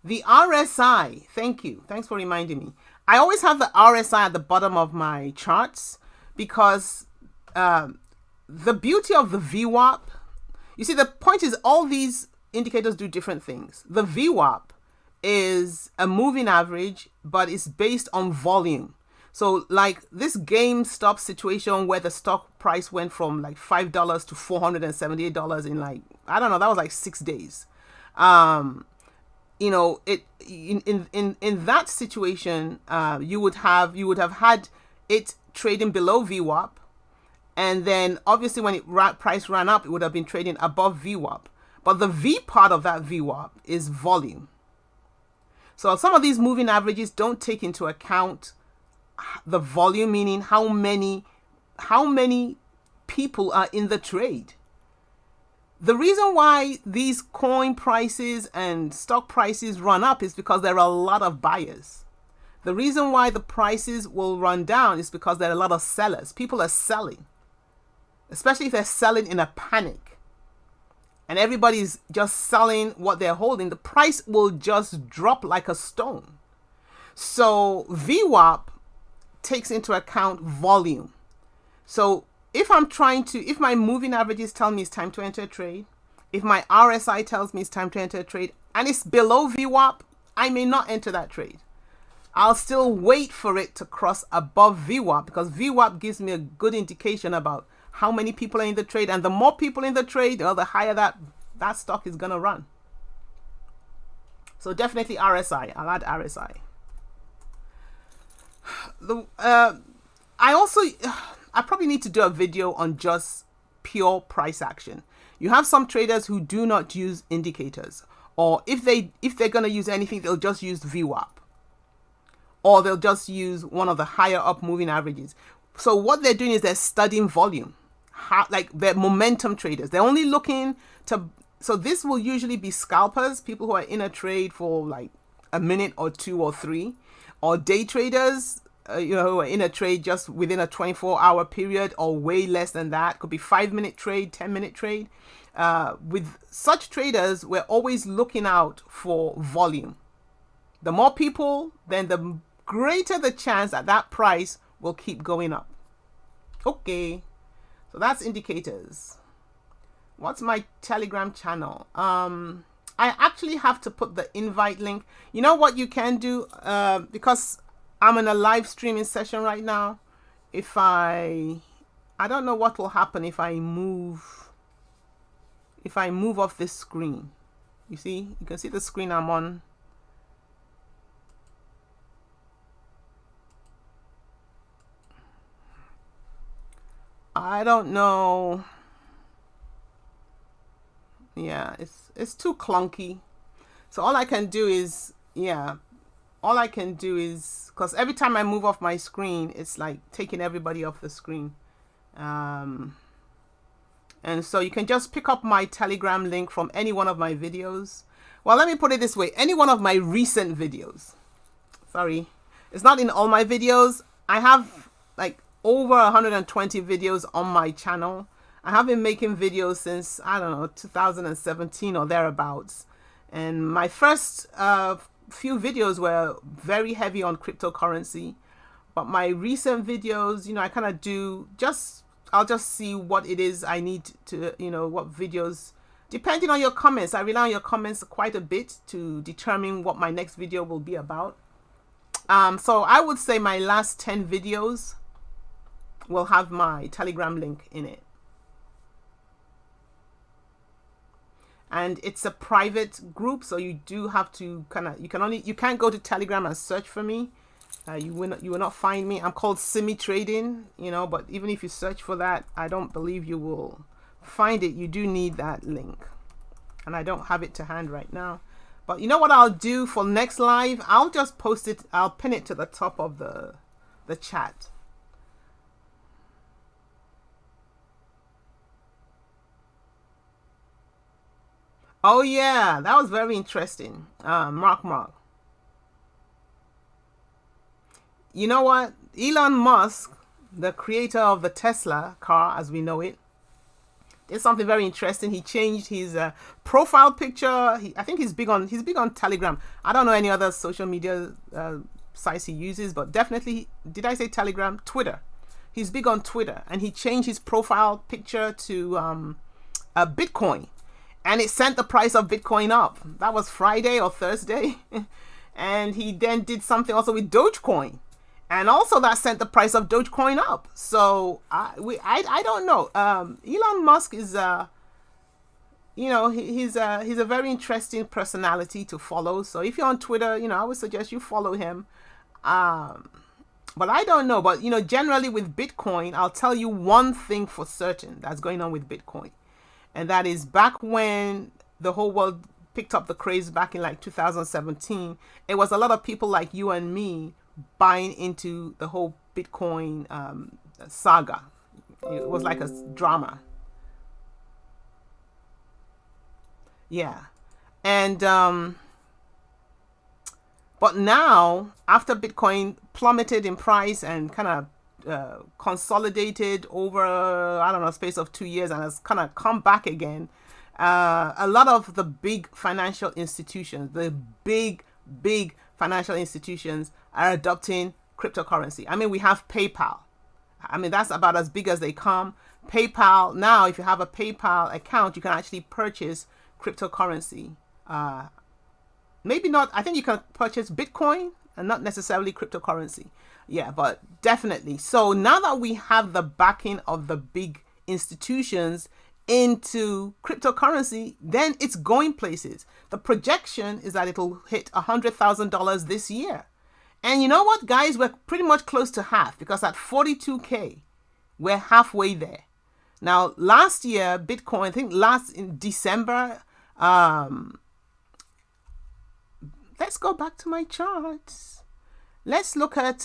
The RSI, thank you. Thanks for reminding me. I always have the RSI at the bottom of my charts because the beauty of the VWAP, you see, the point is all these indicators do different things. The VWAP is a moving average, but it's based on volume. So like this GameStop situation where the stock price went from like $5 to $478 in like, I don't know, that was like 6 days. You know, it in that situation, you would have had it trading below VWAP, and then obviously when price ran up, it would have been trading above VWAP. But the V part of that VWAP is volume. So some of these moving averages don't take into account the volume, meaning how many people are in the trade. The reason why these coin prices and stock prices run up is because there are a lot of buyers. The reason why the prices will run down is because there are a lot of sellers. People are selling, especially if they're selling in a panic and everybody's just selling what they're holding. The price will just drop like a stone. So VWAP takes into account volume. So if my moving averages tell me it's time to enter a trade, if my RSI tells me it's time to enter a trade and it's below VWAP, I may not enter that trade. I'll still wait for it to cross above VWAP because VWAP gives me a good indication about how many people are in the trade. And the more people in the trade, the higher that stock is going to run. So definitely RSI. I'll add RSI. I probably need to do a video on just pure price action. You have some traders who do not use indicators, or if they're going to use anything, they'll just use VWAP, or they'll just use one of the higher up moving averages. So what they're doing is they're studying volume, like they're momentum traders. They're only looking to, so this will usually be scalpers, people who are in a trade for like a minute or 2 or 3, or day traders, who are in a trade just within a 24-hour period or way less than that. Could be 5-minute trade, 10-minute trade. With such traders, we're always looking out for volume. The more people, then the greater the chance that that price will keep going up. Okay, so that's indicators. What's my Telegram channel? I actually have to put the invite link. You know what you can do? Because I'm in a live streaming session right now. If I don't know what will happen if I move off this screen. You see, you can see the screen I'm on. I don't know. Yeah, it's too clunky. So all I can do is, because every time I move off my screen, it's like taking everybody off the screen. And so you can just pick up my Telegram link from any one of my videos. Well, let me put it this way. Any one of my recent videos. Sorry. It's not in all my videos. I have like over 120 videos on my channel. I have been making videos since, I don't know, 2017 or thereabouts. And my first few videos were very heavy on cryptocurrency. But my recent videos, I kind of I'll just see what it is I need to, what videos, depending on your comments. I rely on your comments quite a bit to determine what my next video will be about. So I would say my last 10 videos will have my Telegram link in it. And it's a private group, so you do have to you can't go to Telegram and search for me. You will not find me. I'm called Simi Trading, you know, but even if you search for that, I don't believe you will find it. You do need that link, and I don't have it to hand right now. But you know what I'll do for next live? I'll just post it. I'll pin it to the top of the chat. Oh yeah, that was very interesting. Mark. You know what? Elon Musk, the creator of the Tesla car as we know it, did something very interesting. He changed his profile picture. I think he's big on Telegram. I don't know any other social media sites he uses, but definitely, did I say Telegram? Twitter. He's big on Twitter, and he changed his profile picture to a Bitcoin, and it sent the price of Bitcoin up. That was Friday or Thursday, and he then did something also with Dogecoin. And also that sent the price of Dogecoin up. So I don't know. Elon Musk is you know, he's a very interesting personality to follow. So if you're on Twitter, you know, I would suggest you follow him. But I don't know. But you know, generally with Bitcoin, I'll tell you one thing for certain that's going on with Bitcoin, and that is back when the whole world picked up the craze back in like 2017, it was a lot of people like you and me buying into the whole Bitcoin saga. It was like a drama. Yeah. And but now, after Bitcoin plummeted in price and kind of consolidated over, I don't know, space of 2 years, and has kind of come back again, a lot of the big financial institutions, the big financial institutions are adopting cryptocurrency. I mean, we have PayPal. I mean, that's about as big as they come. PayPal, now, if you have a PayPal account, you can actually purchase cryptocurrency. Maybe not, I think you can purchase Bitcoin and not necessarily cryptocurrency. Yeah, but definitely. So now that we have the backing of the big institutions into cryptocurrency, then it's going places. The projection is that it'll hit $100,000 this year. And you know what, guys? We're pretty much close to half, because at 42K, we're halfway there. Now, last year, Bitcoin, I think in December, let's go back to my charts. Let's look at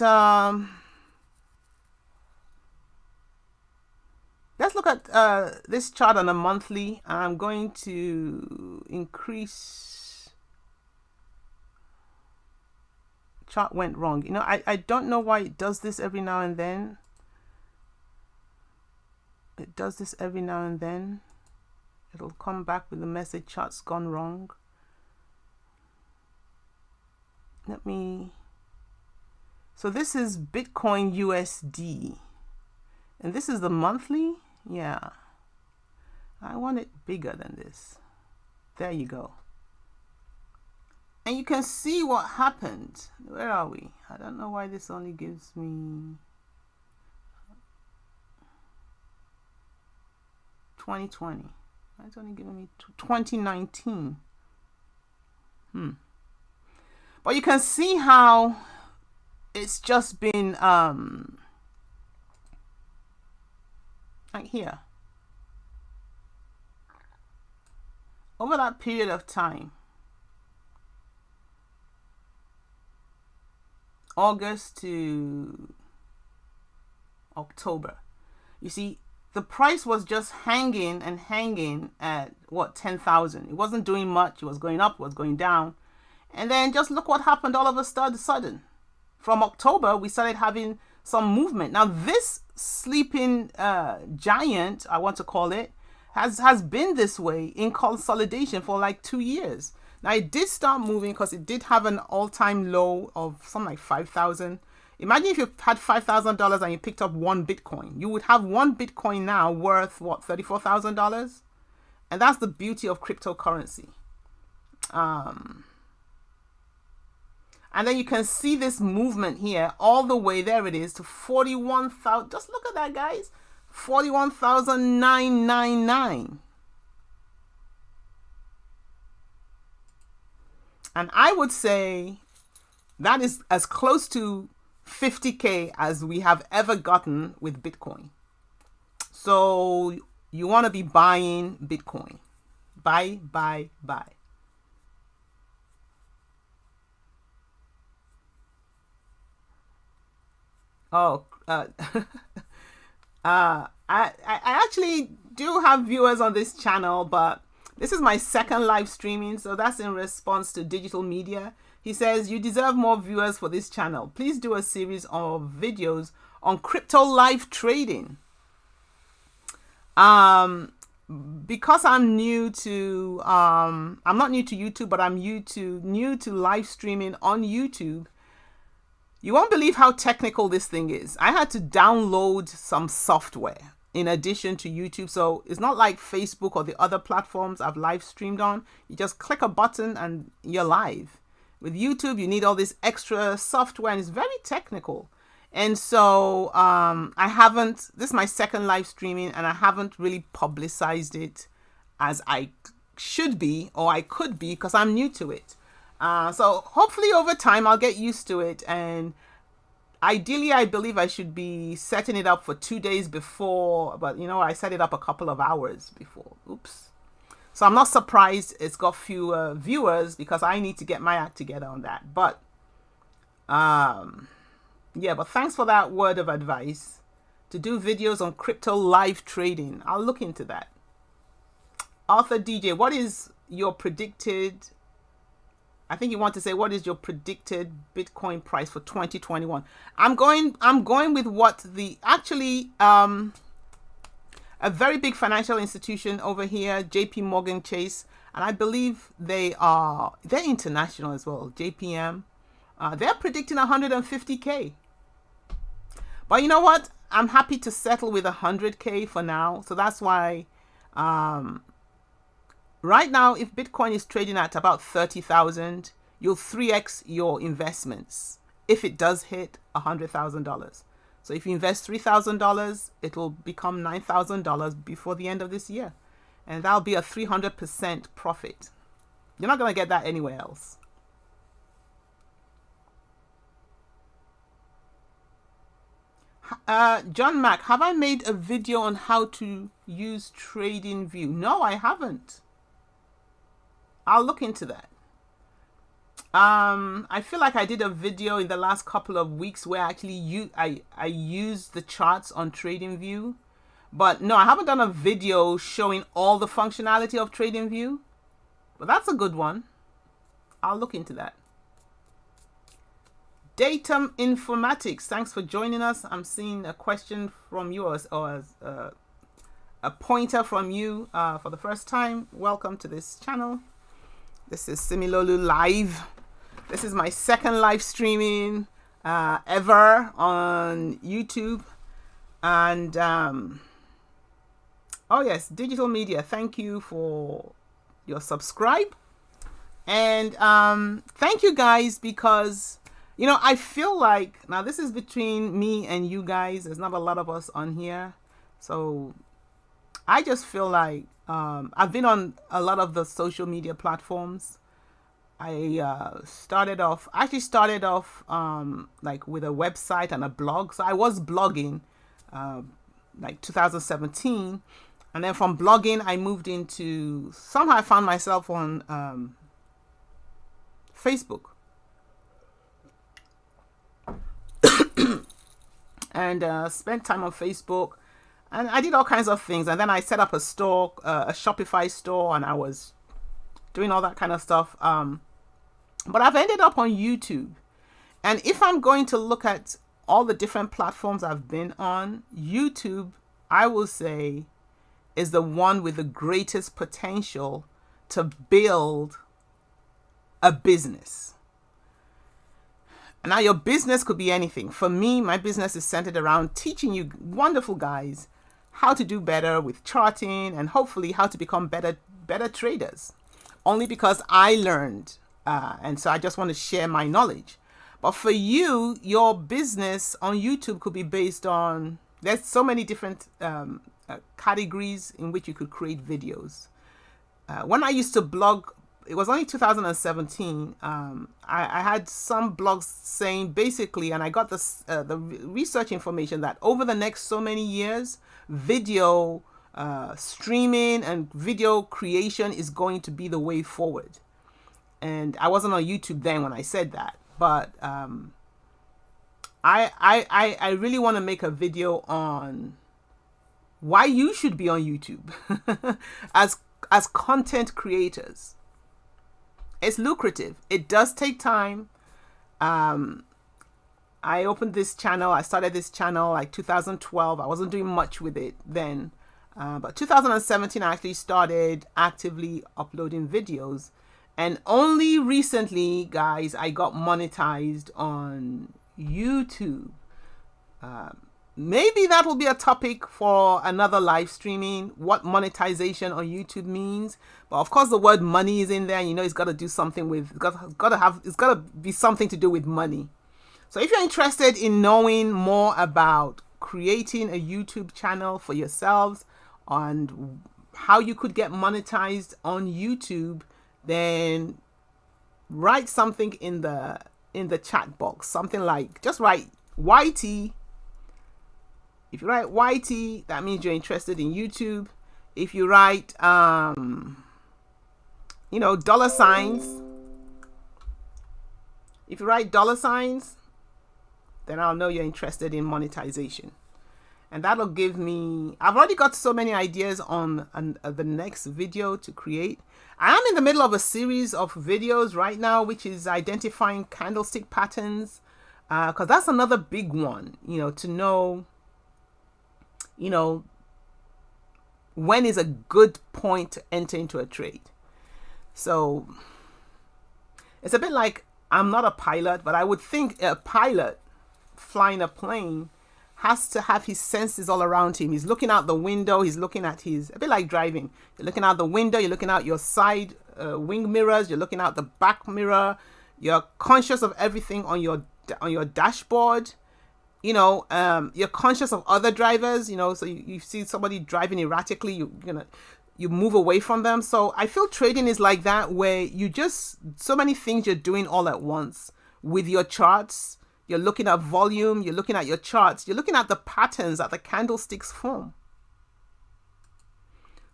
this chart on a monthly. I'm going to increase. Chart went wrong. You know, I don't know why it does this every now and then. It does this every now and then. It'll come back with the message, chart's gone wrong. So this is Bitcoin USD. And this is the monthly? Yeah. I want it bigger than this. There you go. And you can see what happened. Where are we? I don't know why this only gives me 2020. It's only giving me 2019. But you can see how it's just been like here. Over that period of time, August to October, you see, the price was just hanging at what, 10,000. It wasn't doing much. It was going up, it was going down. And then just look what happened all of a sudden. From October, we started having some movement. Now, this sleeping giant, I want to call it, has been this way in consolidation for like 2 years. Now, it did start moving because it did have an all-time low of something like 5,000. Imagine if you had $5,000 and you picked up one Bitcoin. You would have one Bitcoin now worth, what, $34,000? And that's the beauty of cryptocurrency. And then you can see this movement here all the way, there it is, to 41,000. Just look at that, guys. 41,999. And I would say that is as close to 50K as we have ever gotten with Bitcoin. So you want to be buying Bitcoin. Buy, buy, buy. Oh, I actually do have viewers on this channel, but this is my second live streaming, so that's in response to digital media. He says, you deserve more viewers for this channel. Please do a series of videos on crypto live trading. Because I'm new to, I'm not new to YouTube, but I'm new to live streaming on YouTube. You won't believe how technical this thing is. I had to download some software in addition to YouTube. So it's not like Facebook or the other platforms I've live streamed on. You just click a button and you're live. With YouTube, you need all this extra software and it's very technical. And so this is my second live streaming and I haven't really publicized it as I should be or I could be because I'm new to it. So hopefully over time I'll get used to it, and ideally I believe I should be setting it up for 2 days before, but you know, I set it up a couple of hours before. Oops. So I'm not surprised it's got fewer viewers because I need to get my act together on that. But yeah, but thanks for that word of advice to do videos on crypto live trading. I'll look into that. Arthur DJ, what is your predicted, I think you want to say, what is your predicted Bitcoin price for 2021? I'm going with what actually a very big financial institution over here, JP Morgan Chase, and I believe they're international as well, JPM. They're predicting 150K. But you know what? I'm happy to settle with 100K for now. So that's why right now, if Bitcoin is trading at about 30,000, you'll 3x your investments if it does hit $100,000. So if you invest $3,000, it will become $9,000 before the end of this year. And that'll be a 300% profit. You're not going to get that anywhere else. John Mack, have I made a video on how to use TradingView? No, I haven't. I'll look into that. I feel like I did a video in the last couple of weeks where actually I used the charts on TradingView, but no, I haven't done a video showing all the functionality of TradingView, but that's a good one. I'll look into that. Datum Informatics, thanks for joining us. I'm seeing a question from you or a pointer from you for the first time. Welcome to this channel. This is Similolu Live. This is my second live streaming ever on YouTube. And oh yes, digital media, thank you for your subscribe. And thank you guys, because you know, I feel like now this is between me and you guys. There's not a lot of us on here. So I just feel like I've been on a lot of the social media platforms. I started off like with a website and a blog. So I was blogging like 2017. And then from blogging, I moved into, somehow I found myself on Facebook. And spent time on Facebook. And I did all kinds of things. And then I set up a store, a Shopify store, and I was doing all that kind of stuff. But I've ended up on YouTube. And if I'm going to look at all the different platforms I've been on, YouTube, I will say, is the one with the greatest potential to build a business. And now your business could be anything. For me, my business is centered around teaching you wonderful guys how to do better with charting and hopefully how to become better traders. Only because I learned, and so I just want to share my knowledge. But for you, your business on YouTube could be based on, there's so many different categories in which you could create videos. When I used to blog it was only 2017. I had some blogs saying basically, and I got this the research information that over the next so many years, video streaming and video creation is going to be the way forward. And I wasn't on YouTube then when I said that, but I really want to make a video on why you should be on YouTube as content creators. It's lucrative. It does take time. I opened this channel. I started this channel like 2012. I wasn't doing much with it then. But 2017, I actually started actively uploading videos. And only recently, guys, I got monetized on YouTube. Maybe that will be a topic for another live streaming, what monetization on YouTube means. But of course, the word money is in there. And you know, it's got to do something with, it's got to be something to do with money. So if you're interested in knowing more about creating a YouTube channel for yourselves and how you could get monetized on YouTube, then write something in the chat box. Something like, just write YT. If you write YT, that means you're interested in YouTube. If you write, you know, dollar signs. If you write dollar signs, then I'll know you're interested in monetization. And that'll give me, I've already got so many ideas on the next video to create. I am in the middle of a series of videos right now, which is identifying candlestick patterns. Because that's another big one, you know, to know, you know, when is a good point to enter into a trade. So it's a bit like, I'm not a pilot, but I would think a pilot flying a plane has to have his senses all around him. He's looking out the window. He's looking at his, a bit like driving. You're looking out the window. You're looking out your side wing mirrors. You're looking out the back mirror. You're conscious of everything on your dashboard. You know, you're conscious of other drivers. You know, so you see somebody driving erratically. You move away from them. So I feel trading is like that, where you just, so many things you're doing all at once with your charts. You're looking at volume, you're looking at your charts, you're looking at the patterns that the candlesticks form.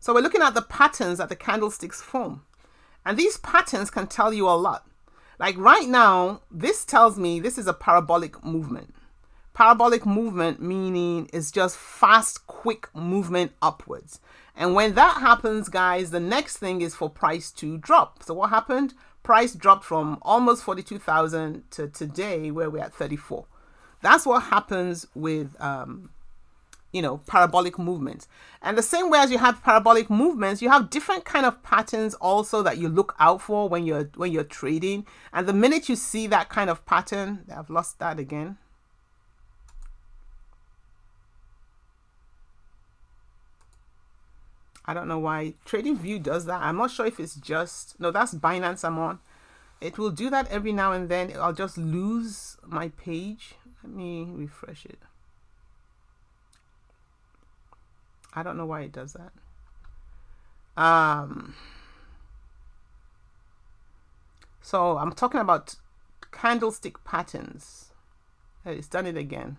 So we're looking at the patterns that the candlesticks form. And these patterns can tell you a lot. Like right now, this tells me this is a parabolic movement. Parabolic movement meaning it's just fast, quick movement upwards. And when that happens, guys, the next thing is for price to drop. So what happened? Price dropped from almost 42,000 to today where we're at 34. That's what happens with, you know, parabolic movements. And the same way as you have parabolic movements, you have different kind of patterns also that you look out for when you're trading. And the minute you see that kind of pattern, I've lost that again. I don't know why TradingView does that. I'm not sure if it's just, no, that's Binance I'm on. It will do that every now and then. I'll just lose my page. Let me refresh it. I don't know why it does that. So I'm talking about candlestick patterns. It's done it again.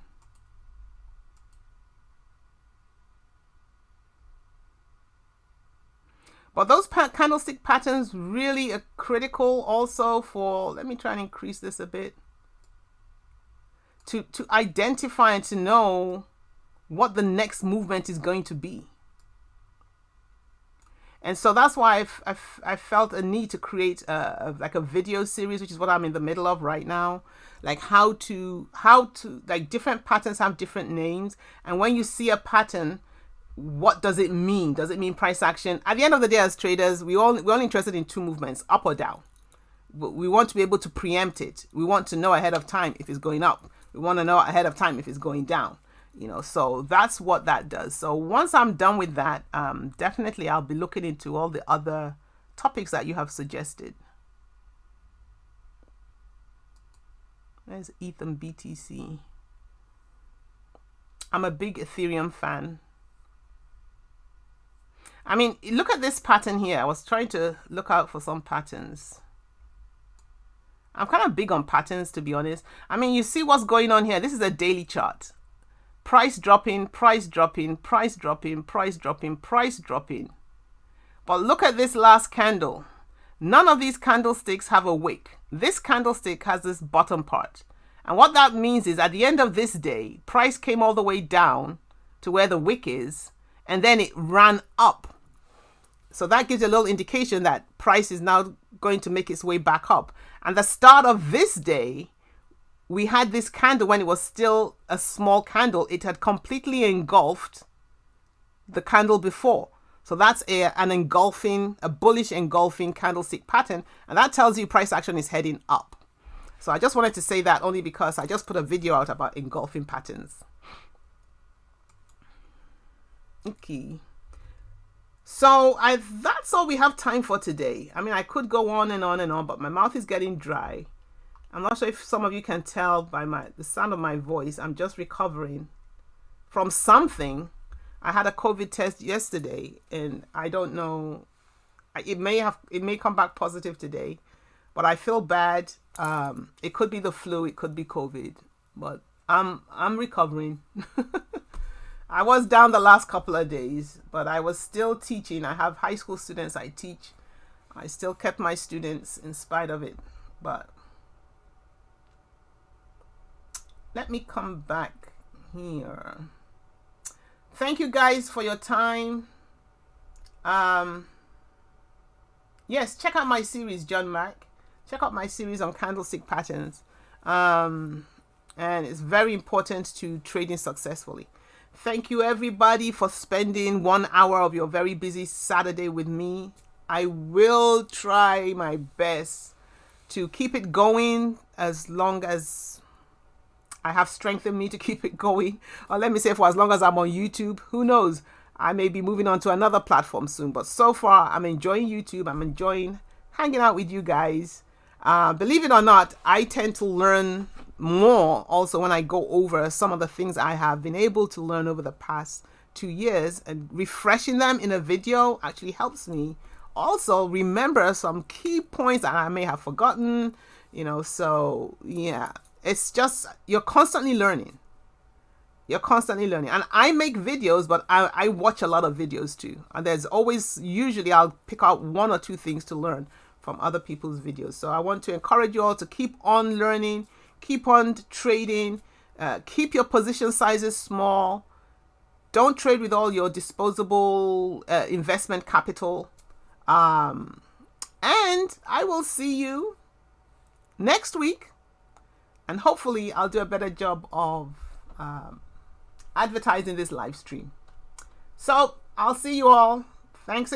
But those candlestick patterns really are critical also for, let me try and increase this a bit, to identify and to know what the next movement is going to be. And so that's why I felt a need to create like a video series, which is what I'm in the middle of right now. Like how to like different patterns have different names. And when you see a pattern, what does it mean? Does it mean price action? At the end of the day, as traders, we're only interested in two movements, up or down. We want to be able to preempt it. We want to know ahead of time if it's going up. We want to know ahead of time if it's going down. You know, so that's what that does. So once I'm done with that, definitely I'll be looking into all the other topics that you have suggested. There's Ethan BTC. I'm a big Ethereum fan. I mean, look at this pattern here. I was trying to look out for some patterns. I'm kind of big on patterns, to be honest. I mean, you see what's going on here. This is a daily chart. Price dropping, price dropping, price dropping, price dropping, price dropping. But look at this last candle. None of these candlesticks have a wick. This candlestick has this bottom part. And what that means is at the end of this day, price came all the way down to where the wick is, and then it ran up. So that gives you a little indication that price is now going to make its way back up. And the start of this day, we had this candle when it was still a small candle. It had completely engulfed the candle before. So that's a bullish engulfing candlestick pattern. And that tells you price action is heading up. So I just wanted to say that only because I just put a video out about engulfing patterns. Okay. So that's all we have time for today. I mean, I could go on and on and on, but my mouth is getting dry. I'm not sure if some of you can tell by the sound of my voice. I'm just recovering from something. I had a COVID test yesterday, and I don't know. It may come back positive today, but I feel bad. It could be the flu. It could be COVID, but I'm recovering. I was down the last couple of days, but I was still teaching. I have high school students I teach. I still kept my students in spite of it. But let me come back here. Thank you guys for your time. Yes, check out my series, John Mack. Check out my series on candlestick patterns. And it's very important to trading successfully. Thank you everybody for spending 1 hour of your very busy Saturday with me. I will try my best to keep it going as long as I have strength in me to keep it going. Or let me say for as long as I'm on YouTube. Who knows? I may be moving on to another platform soon. But so far, I'm enjoying YouTube. I'm enjoying hanging out with you guys. Believe it or not, I tend to learn more also when I go over some of the things I have been able to learn over the past 2 years, and refreshing them in a video actually helps me also remember some key points that I may have forgotten, so yeah, it's just, you're constantly learning. You're constantly learning. And I make videos, but I watch a lot of videos too. And there's always, usually I'll pick out 1 or 2 things to learn from other people's videos. So I want to encourage you all to keep on learning, keep on trading, keep your position sizes small. Don't trade with all your disposable investment capital. And I will see you next week. And hopefully I'll do a better job of advertising this live stream. So I'll see you all. Thanks again.